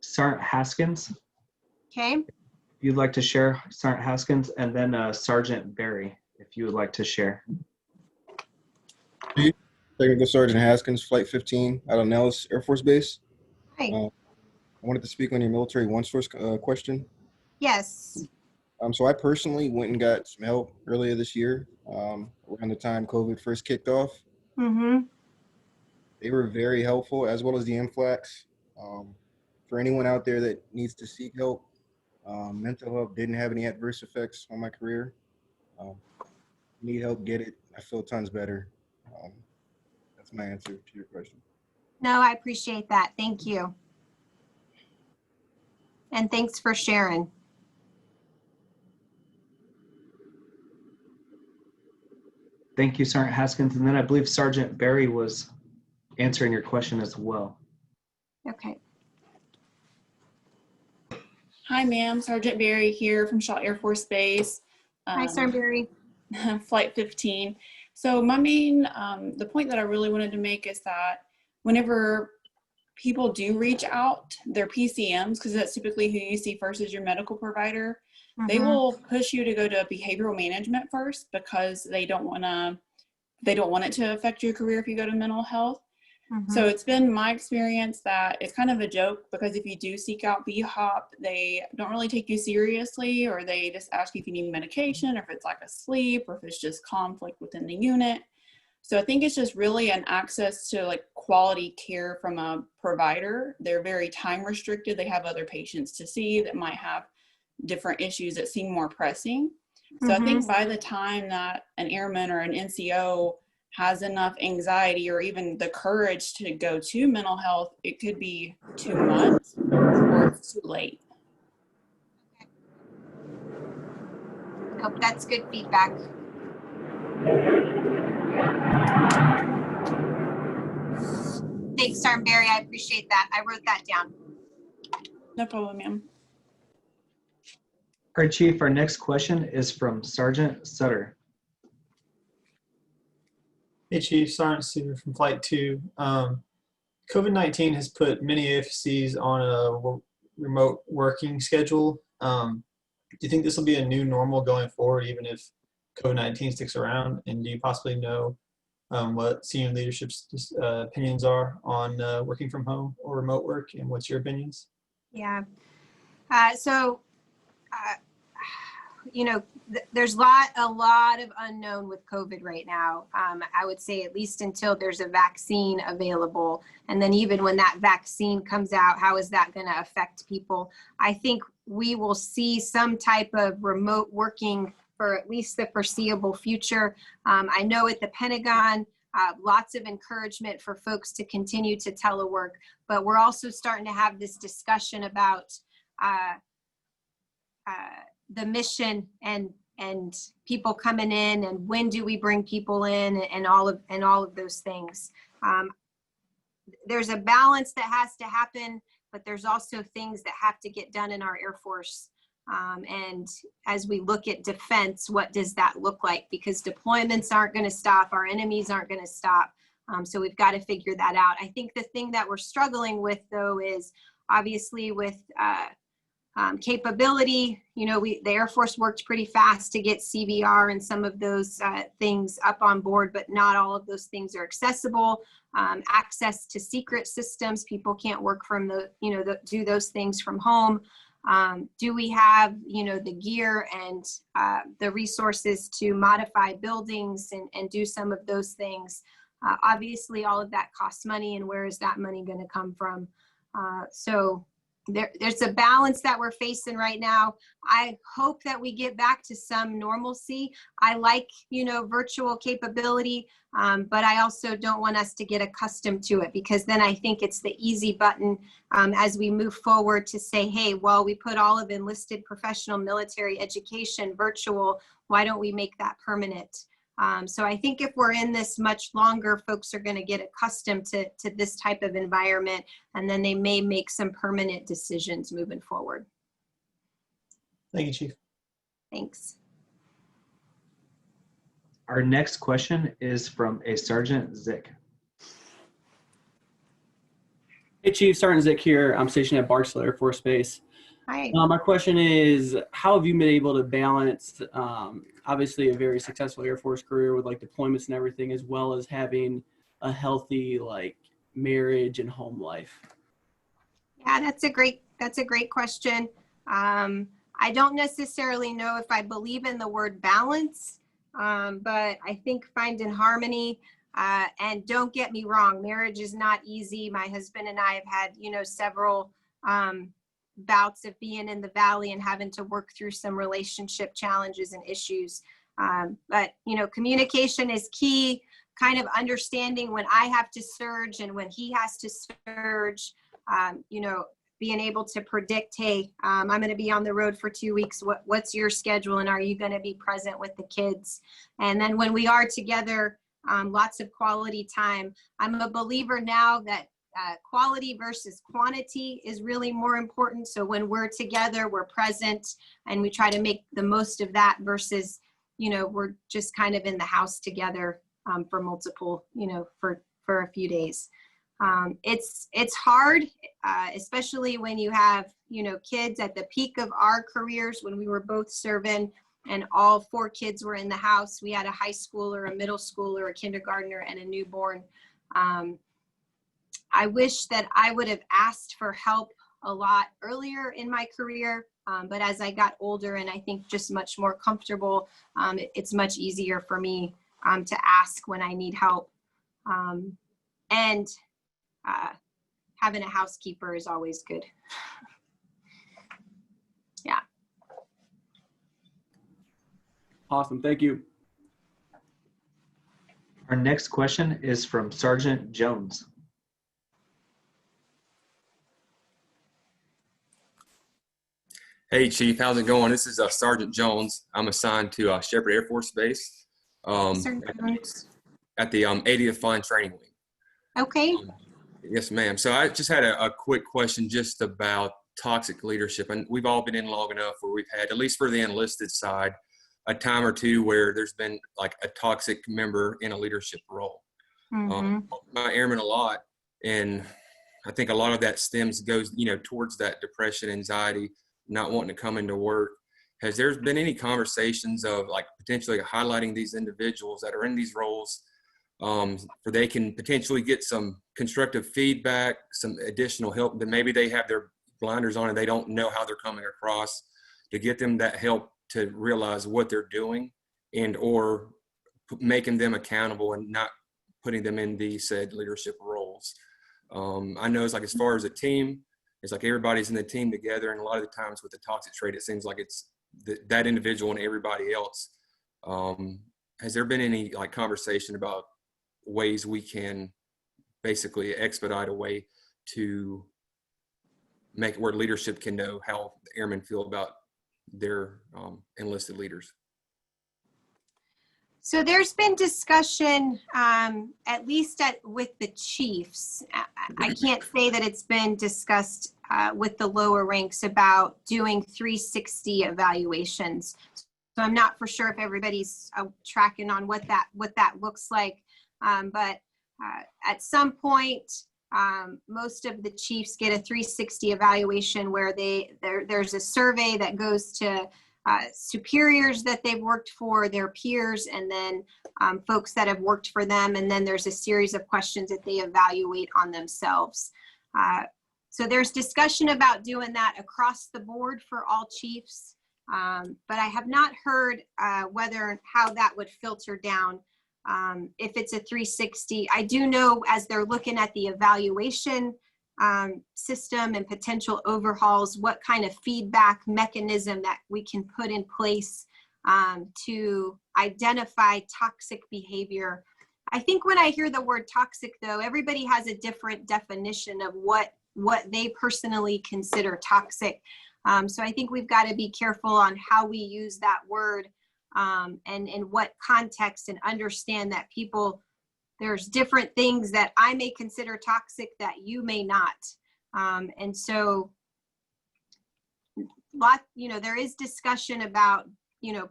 Sergeant Haskins. Okay. If you'd like to share, Sergeant Haskins, and then Sergeant Barry, if you would like to share. Technical Sergeant Haskins, Flight 15 out of Nellis Air Force Base. Hi. I wanted to speak on your military one source question. Yes. So I personally went and got some help earlier this year, around the time COVID first kicked off. Mm-hmm. They were very helpful, as well as the MFLACs. For anyone out there that needs to seek help, mental health didn't have any adverse effects on my career. Need help, get it. I feel tons better. That's my answer to your question. No, I appreciate that. Thank you. And thanks for sharing. Thank you, Sergeant Haskins. And then I believe Sergeant Barry was answering your question as well. Okay. Hi, ma'am. Sergeant Barry here from Shaw Air Force Base. Hi, Sergeant Barry. Flight 15. So my main, the point that I really wanted to make is that whenever people do reach out, their PCMs, because that's typically who you see first as your medical provider, they will push you to go to behavioral management first because they don't want it to affect your career if you go to mental health. So it's been my experience that it's kind of a joke because if you do seek out BHOP, they don't really take you seriously, or they just ask you if you need medication, or if it's like a sleep, or if it's just conflict within the unit. So I think it's just really an access to like quality care from a provider. They're very time restricted. They have other patients to see that might have different issues that seem more pressing. So I think by the time that an airman or an NCO has enough anxiety or even the courage to go to mental health, it could be too much or it's too late. Nope, that's good feedback. Thanks, Sergeant Barry. I appreciate that. I wrote that down. No problem, ma'am. All right, Chief, our next question is from Sergeant Sutter. Hey, Chief, Sergeant Sutter from Flight 2. COVID-19 has put many AFCs on a remote working schedule. Do you think this will be a new normal going forward, even if COVID-19 sticks around? And do you possibly know what senior leadership's opinions are on working from home or remote work, and what's your opinions? Yeah. There's a lot of unknown with COVID right now. I would say at least until there's a vaccine available. And then even when that vaccine comes out, how is that going to affect people? I think we will see some type of remote working for at least the foreseeable future. I know at the Pentagon, lots of encouragement for folks to continue to telework, but we're also starting to have this discussion about the mission and people coming in, and when do we bring people in, and all of those things. There's a balance that has to happen, but there's also things that have to get done in our Air Force. And as we look at defense, what does that look like? Because deployments aren't going to stop, our enemies aren't going to stop. So we've got to figure that out. I think the thing that we're struggling with, though, is obviously with capability. The Air Force worked pretty fast to get CVR and some of those things up on board, but not all of those things are accessible. Access to secret systems, people can't work from do those things from home. Do we have, the gear and the resources to modify buildings and do some of those things? Obviously, all of that costs money, and where is that money going to come from? So there's a balance that we're facing right now. I hope that we get back to some normalcy. I like, virtual capability, but I also don't want us to get accustomed to it, because then I think it's the easy button as we move forward to say, hey, well, we put all of enlisted professional military education virtual. Why don't we make that permanent? So I think if we're in this much longer, folks are going to get accustomed to this type of environment, and then they may make some permanent decisions moving forward. Thank you, Chief. Thanks. Our next question is from a Sergeant Zick. Hey, Chief, Sergeant Zick here. I'm stationed at Barksdale Air Force Base. Hi. My question is, how have you been able to balance, obviously a very successful Air Force career with like deployments and everything, as well as having a healthy like marriage and home life? Yeah, that's a great question. I don't necessarily know if I believe in the word balance, but I think finding harmony, and don't get me wrong, marriage is not easy. My husband and I have had, several bouts of being in the Valley and having to work through some relationship challenges and issues. But, communication is key, kind of understanding when I have to surge and when he has to surge, being able to predict, hey, I'm going to be on the road for 2 weeks. What's your schedule? And are you going to be present with the kids? And then when we are together, lots of quality time. I'm a believer now that quality versus quantity is really more important. So when we're together, we're present, and we try to make the most of that versus, we're just kind of in the house together for multiple, for a few days. It's hard, especially when you have, kids at the peak of our careers when we were both serving and all 4 kids were in the house. We had a high schooler, a middle schooler, a kindergartner, and a newborn. I wish that I would have asked for help a lot earlier in my career, but as I got older and I think just much more comfortable, it's much easier for me to ask when I need help. And having a housekeeper is always good. Yeah. Awesome. Thank you. Our next question is from Sergeant Jones. Hey, Chief, how's it going? This is Sergeant Jones. I'm assigned to Shepherd Air Force Base at the 80th Flying Training Wing. Okay. Yes, ma'am. So I just had a quick question just about toxic leadership. And we've all been in long enough where we've had, at least for the enlisted side, a time or two where there's been like a toxic member in a leadership role. My airmen a lot, and I think a lot of that goes towards that depression, anxiety, not wanting to come into work. Has there been any conversations of like potentially highlighting these individuals that are in these roles, where they can potentially get some constructive feedback, some additional help, that maybe they have their blinders on and they don't know how they're coming across, to get them that help to realize what they're doing and or making them accountable and not putting them in these said leadership roles? I know it's like, as far as a team, it's like everybody's in the team together, and a lot of the times with the toxic trait, it seems like it's that individual and everybody else. Has there been any like conversation about ways we can basically expedite a way to make it where leadership can know how the airmen feel about their enlisted leaders? So there's been discussion, at least with the chiefs. I can't say that it's been discussed with the lower ranks about doing 360 evaluations. So I'm not for sure if everybody's tracking on what that looks like. But at some point, most of the chiefs get a 360 evaluation where there's a survey that goes to superiors that they've worked for, their peers, and then folks that have worked for them. And then there's a series of questions that they evaluate on themselves. So there's discussion about doing that across the board for all chiefs. But I have not heard how that would filter down. If it's a 360, I do know as they're looking at the evaluation, system and potential overhauls, what kind of feedback mechanism that we can put in place to identify toxic behavior. I think when I hear the word toxic, though, everybody has a different definition of what they personally consider toxic. So I think we've got to be careful on how we use that word and in what context, and understand that there's different things that I may consider toxic that you may not. And so there is discussion about,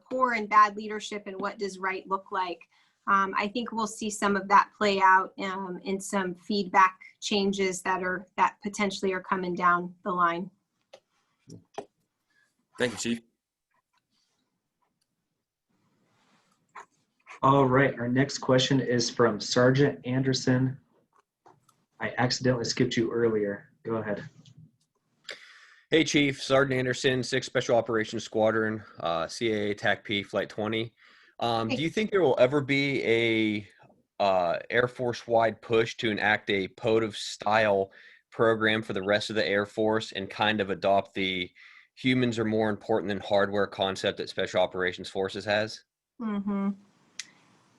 poor and bad leadership and what does right look like. I think we'll see some of that play out in some feedback changes that potentially are coming down the line. Thank you, Chief. All right, our next question is from Sergeant Anderson. I accidentally skipped you earlier. Go ahead. Hey, Chief. Sergeant Anderson, 6th Special Operations Squadron, CAA TAC-P Flight 20. Do you think there will ever be a Air Force-wide push to enact a POTF-style program for the rest of the Air Force and kind of adopt the humans are more important than hardware concept that Special Operations Forces has? Mm-hmm.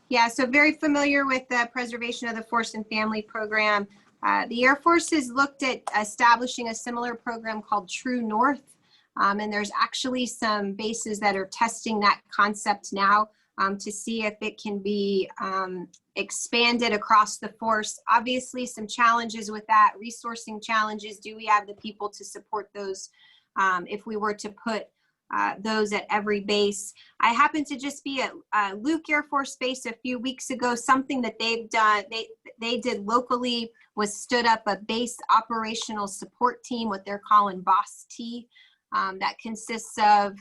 Yeah, so very familiar with the Preservation of the Force and Family program. The Air Force has looked at establishing a similar program called True North, and there's actually some bases that are testing that concept now to see if it can be expanded across the force. Obviously, some challenges with that, resourcing challenges. Do we have the people to support those if we were to put those at every base? I happened to just be at Luke Air Force Base a few weeks ago. Something that they've done, they did locally was stood up a base operational support team, what they're calling BOSS-T, that consists of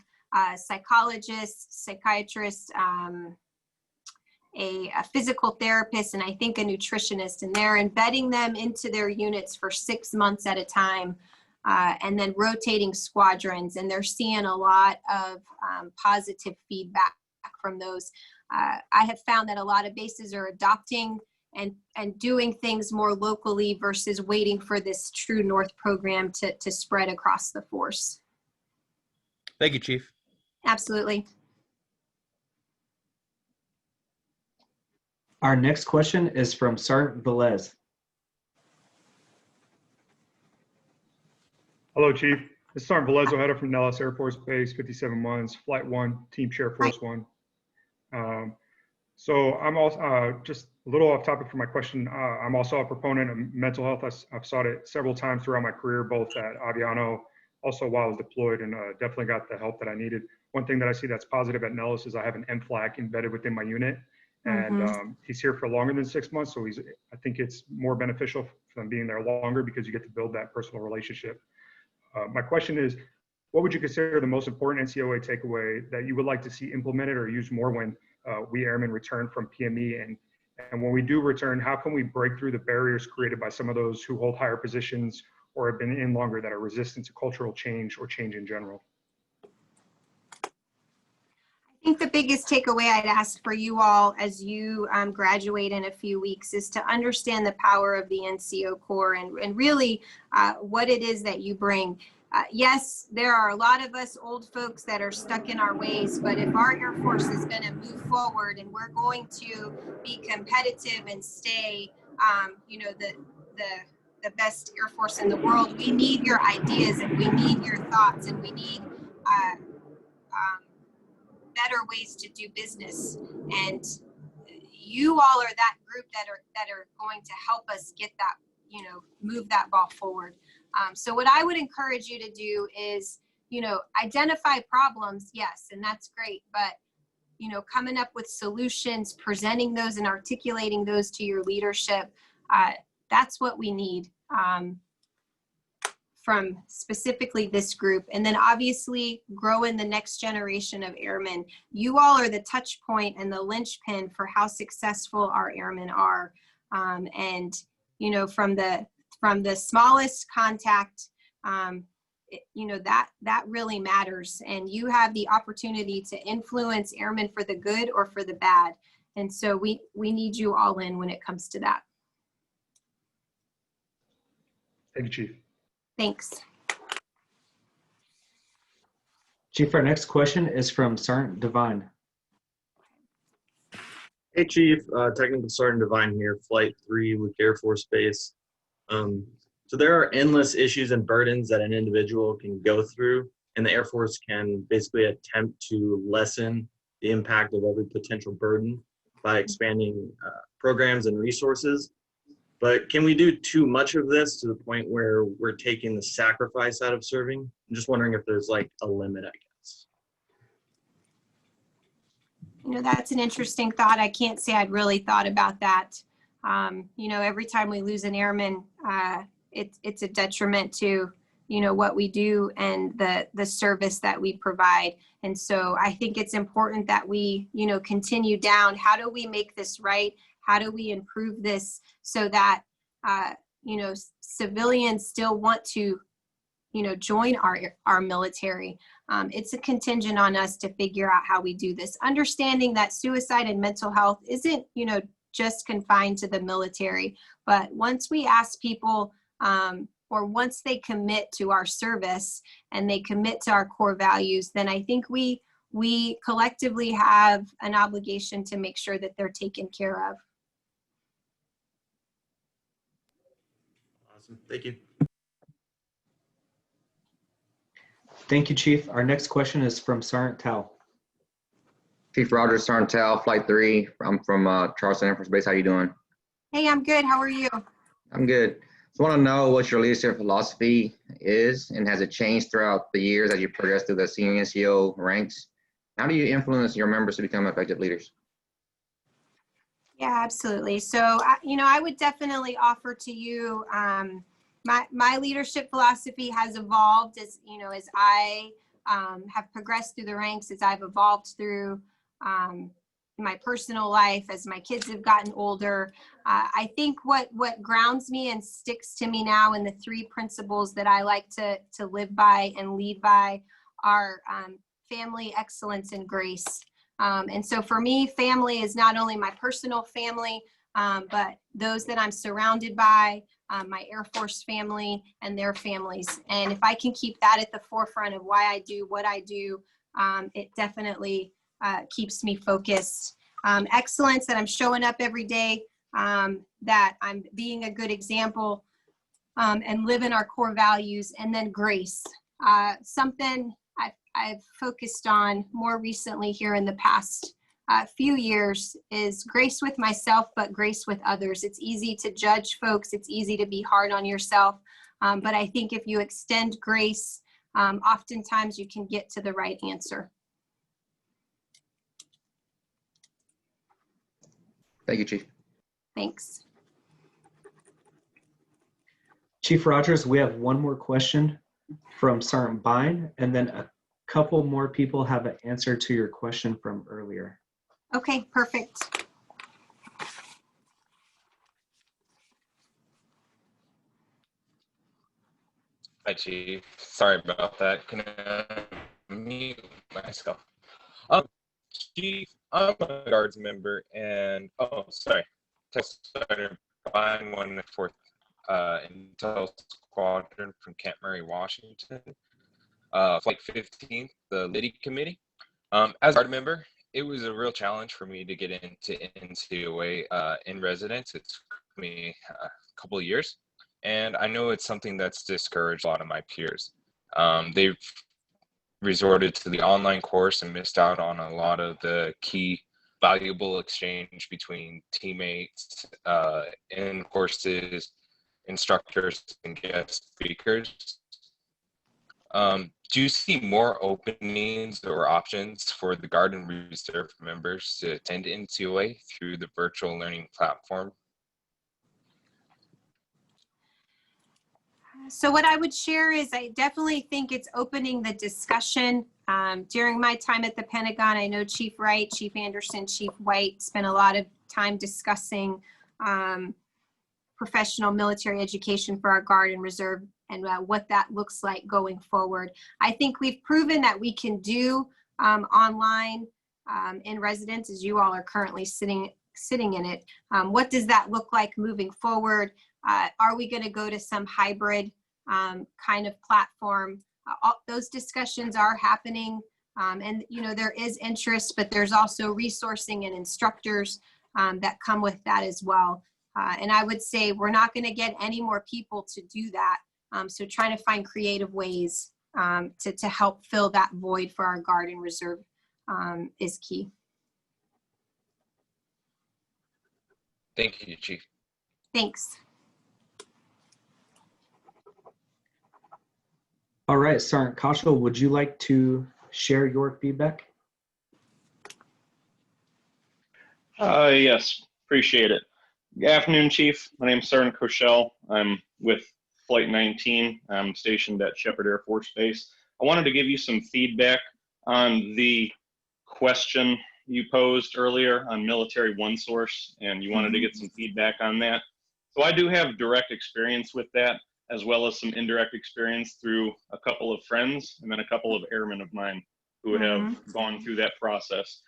psychologists, psychiatrists, a physical therapist, and I think a nutritionist, and they're embedding them into their units for 6 months at a time. And then rotating squadrons, and they're seeing a lot of positive feedback from those. I have found that a lot of bases are adopting and doing things more locally versus waiting for this True North program to spread across the force. Thank you, Chief. Absolutely. Our next question is from Sergeant Velez. Hello, Chief. This is Sergeant Velez Ojeda from Nellis Air Force Base, 57 months, Flight 1, Team Chair Force 1. So I'm also, just a little off topic for my question, I'm also a proponent of mental health. I've sought it several times throughout my career, both at Aviano, also while I was deployed, and definitely got the help that I needed. One thing that I see that's positive at Nellis is I have an MFLAC embedded within my unit, and he's here for longer than 6 months, so I think it's more beneficial for him being there longer because you get to build that personal relationship. My question is, what would you consider the most important NCOA takeaway that you would like to see implemented or used more when we airmen return from PME? And when we do return, how can we break through the barriers created by some of those who hold higher positions or have been in longer that are resistant to cultural change or change in general? I think the biggest takeaway I'd ask for you all as you graduate in a few weeks is to understand the power of the NCO Corps and really what it is that you bring. Yes, there are a lot of us old folks that are stuck in our ways, but if our Air Force is going to move forward and we're going to be competitive and stay, the best Air Force in the world, we need your ideas and we need your thoughts, and we need better ways to do business. And you all are that group that are going to help us get that, move that ball forward. So what I would encourage you to do is, identify problems, yes, and that's great, but, coming up with solutions, presenting those and articulating those to your leadership, that's what we need from specifically this group. And then obviously growing the next generation of airmen. You all are the touch point and the linchpin for how successful our airmen are. And, from the smallest contact, that really matters. And you have the opportunity to influence airmen for the good or for the bad. And so we need you all in when it comes to that. Thank you, Chief. Thanks. Chief, our next question is from Sergeant Devine. Hey, Chief. Technical Sergeant Devine here, Flight 3, Luke Air Force Base. So there are endless issues and burdens that an individual can go through, and the Air Force can basically attempt to lessen the impact of every potential burden by expanding programs and resources. But can we do too much of this to the point where we're taking the sacrifice out of serving? I'm just wondering if there's like a limit, I guess. You know, that's an interesting thought. I can't say I'd really thought about that. You know, every time we lose an airman, it's a detriment to, you know, what we do and the service that we provide. And so I think it's important that we, you know, continue down. How do we make this right? How do we improve this so that, you know, civilians still want to, you know, join our military? It's a contingent on us to figure out how we do this. Understanding that suicide and mental health isn't, you know, just confined to the military, but once we ask people, or once they commit to our service and they commit to our core values, then I think we collectively have an obligation to make sure that they're taken care of. Awesome. Thank you. Thank you, Chief. Our next question is from Sergeant Tao. Chief Rogers, Sergeant Tao, Flight 3. I'm from Charleston Air Force Base. How you doing? Hey, I'm good. How are you? I'm good. Just want to know what your leadership philosophy is, and has it changed throughout the years as you progress through the senior NCO ranks? How do you influence your members to become effective leaders? Yeah, absolutely. So, you know, I would definitely offer to you, my leadership philosophy has evolved as, you know, as I have progressed through the ranks, as I've evolved through my personal life, as my kids have gotten older. I think what grounds me and sticks to me now, and the three principles that I like to live by and lead by, are family, excellence, and grace. And so for me, family is not only my personal family, but those that I'm surrounded by, my Air Force family and their families. And if I can keep that at the forefront of why I do what I do, it definitely keeps me focused. Excellence, that I'm showing up every day, that I'm being a good example, and living our core values. And then grace, something I've focused on more recently here in the past few years, is grace with myself, but grace with others. It's easy to judge folks. It's easy to be hard on yourself. But I think if you extend grace, oftentimes you can get to the right answer. Thank you, Chief. Thanks. Chief Rogers, we have one more question from Sergeant Bine, and then a couple more people have an answer to your question from earlier. Okay, perfect. Hi, Chief. Sorry about that. Can I mute myself? Chief, I'm a Guards member, and sorry, Test Sergeant Bine, 104th Intel Squadron from Camp Murray, Washington. Flight 15, the Liddy Committee. As a Guard member, it was a real challenge for me to get into NCOA in residence. It took me a couple of years, and I know it's something that's discouraged a lot of my peers. They've resorted to the online course and missed out on a lot of the key valuable exchange between teammates, in courses, instructors, and guest speakers. Do you see more openings or options for the Guard and Reserve members to attend NCOA through the virtual learning platform? So what I would share is I definitely think it's opening the discussion. During my time at the Pentagon, I know Chief Wright, Chief Anderson, Chief White spent a lot of time discussing professional military education for our Guard and Reserve, and what that looks like going forward. I think we've proven that we can do online in residence, as you all are currently sitting in it. What does that look like moving forward? Are we going to go to some hybrid kind of platform? Those discussions are happening. And, you know, there is interest, but there's also resourcing and instructors that come with that as well. And I would say we're not going to get any more people to do that. So trying to find creative ways to help fill that void for our Guard and Reserve is key. Thank you, Chief. Thanks. All right, Sergeant Koshel, would you like to share your feedback? Yes, appreciate it. Good afternoon, Chief. My name is Sergeant Koshel. I'm with Flight 19. I'm stationed at Shepherd Air Force Base. I wanted to give you some feedback on the question you posed earlier on military one source, and you wanted to get some feedback on that. So I do have direct experience with that, as well as some indirect experience through a couple of friends and then a couple of airmen of mine who have gone through that process.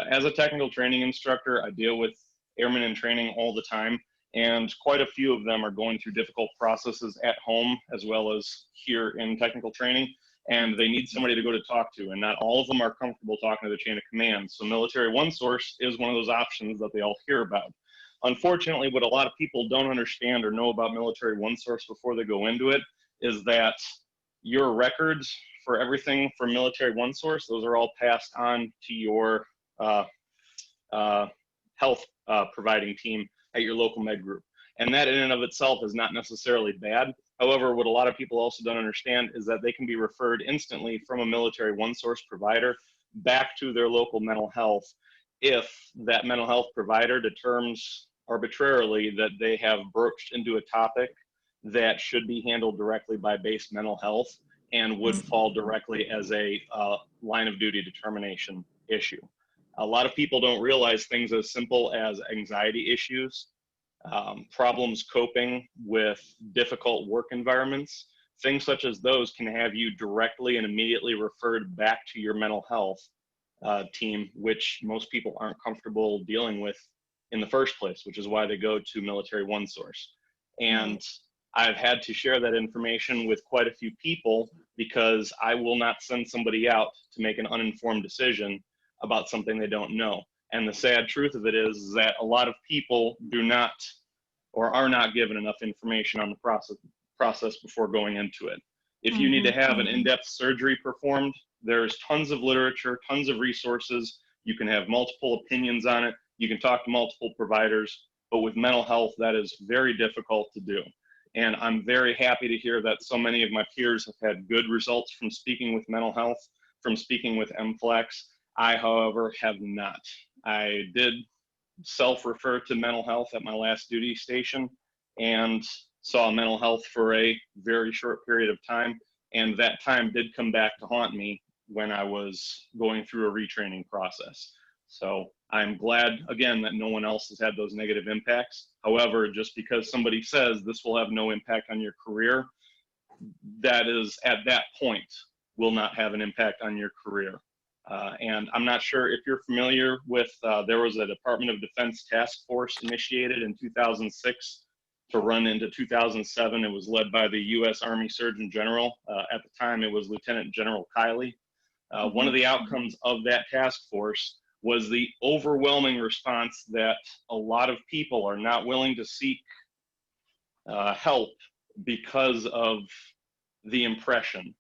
As a technical training instructor, I deal with airmen in training all the time, and quite a few of them are going through difficult processes at home as well as here in technical training, and they need somebody to go to talk to, and not all of them are comfortable talking to the chain of command. So military one source is one of those options that they all hear about. Unfortunately, what a lot of people don't understand or know about military one source before they go into it is that your records for everything from military one source, those are all passed on to your health providing team at your local med group. And that in and of itself is not necessarily bad. However, what a lot of people also don't understand is that they can be referred instantly from a military one source provider back to their local mental health if that mental health provider determines arbitrarily that they have broached into a topic that should be handled directly by base mental health and would fall directly as a line of duty determination issue. A lot of people don't realize things as simple as anxiety issues, problems coping with difficult work environments. Things such as those can have you directly and immediately referred back to your mental health team, which most people aren't comfortable dealing with in the first place, which is why they go to military one source. And I've had to share that information with quite a few people because I will not send somebody out to make an uninformed decision about something they don't know. And the sad truth of it is that a lot of people do not or are not given enough information on the process before going into it. If you need to have an in-depth surgery performed, there's tons of literature, tons of resources. You can have multiple opinions on it. You can talk to multiple providers, but with mental health, that is very difficult to do. And I'm very happy to hear that so many of my peers have had good results from speaking with mental health, from speaking with MFLEX. I, however, have not. I did self-refer to mental health at my last duty station and saw mental health for a very short period of time. And that time did come back to haunt me when I was going through a retraining process. So I'm glad, again, that no one else has had those negative impacts. However, just because somebody says this will have no impact on your career, that is, at that point, will not have an impact on your career. And I'm not sure if you're familiar with, there was a Department of Defense task force initiated in 2006 to run into 2007. It was led by the U.S. Army Surgeon General. At the time, it was Lieutenant General Kiley. One of the outcomes of that task force was the overwhelming response that a lot of people are not willing to seek help because of the impression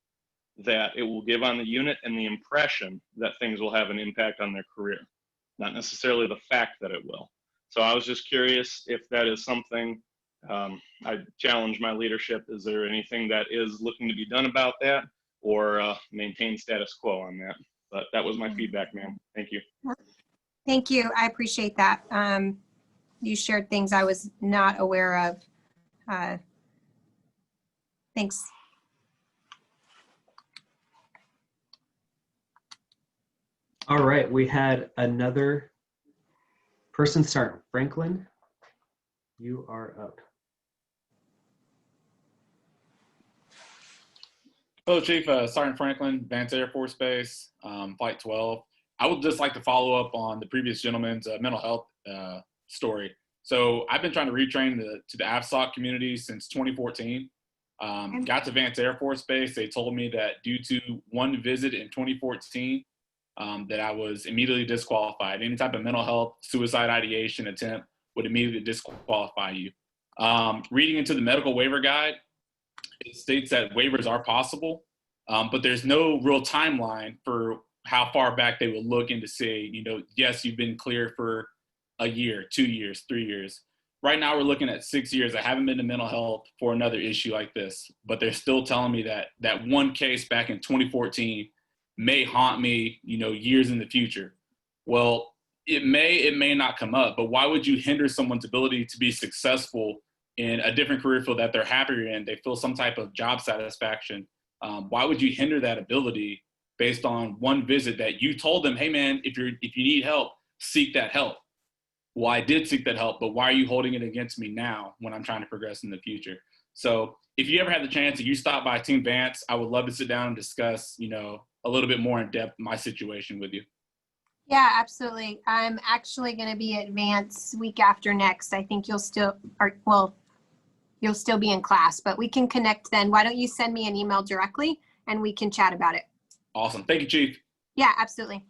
that it will give on the unit and the impression that things will have an impact on their career, not necessarily the fact that it will. So I was just curious if that is something, I challenge my leadership. Is there anything that is looking to be done about that, or maintain status quo on that? But that was my feedback, ma'am. Thank you. Thank you. I appreciate that. You shared things I was not aware of. Thanks. All right, we had another person, Sergeant Franklin. You are up. Hello, Chief. Sergeant Franklin, Vance Air Force Base, Flight 12. I would just like to follow up on the previous gentleman's mental health story. So I've been trying to retrain to the AFSOC community since 2014. Got to Vance Air Force Base. They told me that due to one visit in 2014, that I was immediately disqualified. Any type of mental health, suicide ideation attempt would immediately disqualify you. Reading into the medical waiver guide, it states that waivers are possible, but there's no real timeline for how far back they will look into say, yes, you've been cleared for a year, 2 years, 3 years. Right now, we're looking at 6 years. I haven't been to mental health for another issue like this, but they're still telling me that that one case back in 2014 may haunt me, years in the future. Well, it may not come up, but why would you hinder someone's ability to be successful in a different career field that they're happier in? They feel some type of job satisfaction. Why would you hinder that ability based on one visit that you told them, hey man, if you need help, seek that help? Well, I did seek that help, but why are you holding it against me now when I'm trying to progress in the future? So if you ever have the chance, if you stop by Team Vance, I would love to sit down and discuss, a little bit more in depth my situation with you. Yeah, absolutely. I'm actually going to be at Vance week after next. I think you'll still be in class, but we can connect then. Why don't you send me an email directly and we can chat about it? Awesome. Thank you, Chief. Yeah, absolutely.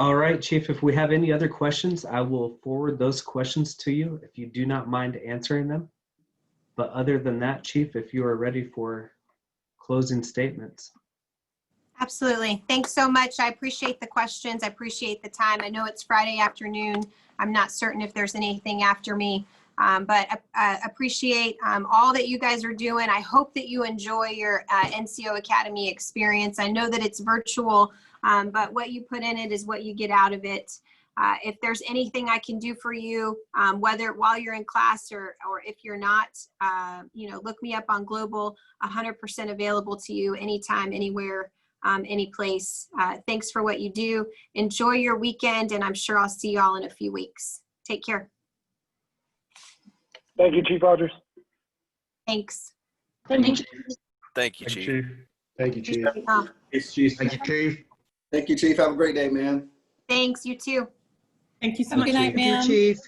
All right, Chief, if we have any other questions, I will forward those questions to you if you do not mind answering them. But other than that, Chief, if you are ready for closing statements. Absolutely. Thanks so much. I appreciate the questions. I appreciate the time. I know it's Friday afternoon. I'm not certain if there's anything after me, but I appreciate all that you guys are doing. I hope that you enjoy your NCO Academy experience. I know that it's virtual, but what you put in it is what you get out of it. If there's anything I can do for you, whether while you're in class or if you're not, look me up on Global, 100% available to you anytime, anywhere, any place. Thanks for what you do. Enjoy your weekend, and I'm sure I'll see you all in a few weeks. Take care. Thank you, Chief Rogers. Thanks. Thank you. Thank you, Chief. Thank you, Chief. Thanks, Chief. Thank you, Chief. Thank you, Chief. Have a great day, man. Thanks, you too. Thank you so Have a much. good night, Chief. ma'am. Chief.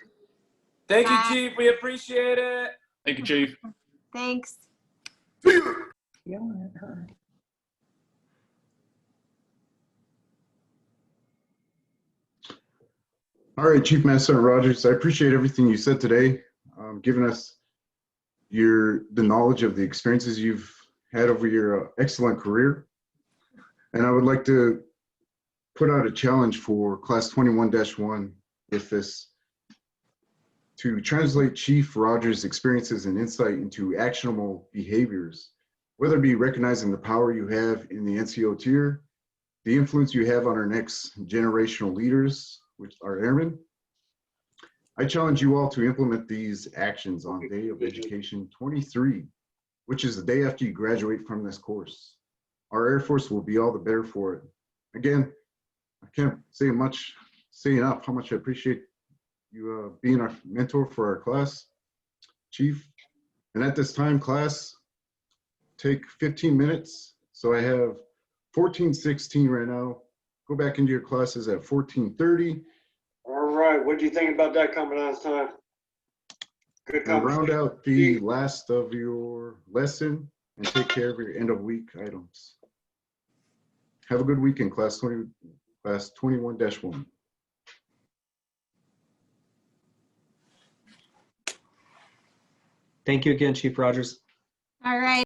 Thank you, Bye. Chief. We appreciate it. Thank you, Chief. Thanks. Yelling at her. All right, Chief Master Sergeant Rogers, I appreciate everything you said today, giving us the knowledge of the experiences you've had over your excellent career. And I would like to put out a challenge for Class 21-1, if this, to translate Chief Rogers' experiences and insight into actionable behaviors, whether it be recognizing the power you have in the NCO tier, the influence you have on our next generational leaders, which are airmen. I challenge you all to implement these actions on Day of Education 23, which is the day after you graduate from this course. Our Air Force will be all the better for it. Again, I can't say enough how much I appreciate you being our mentor for our class, Chief. And at this time, class, take 15 minutes. So I have 14:16 right now. Go back into your classes at 14:30. All right. What do you think about that coming on time? Good And round conversation. out the last of your lesson and take care of your end of week items. Have a good weekend, Class 21-1. Thank you again, Chief Rogers. All right.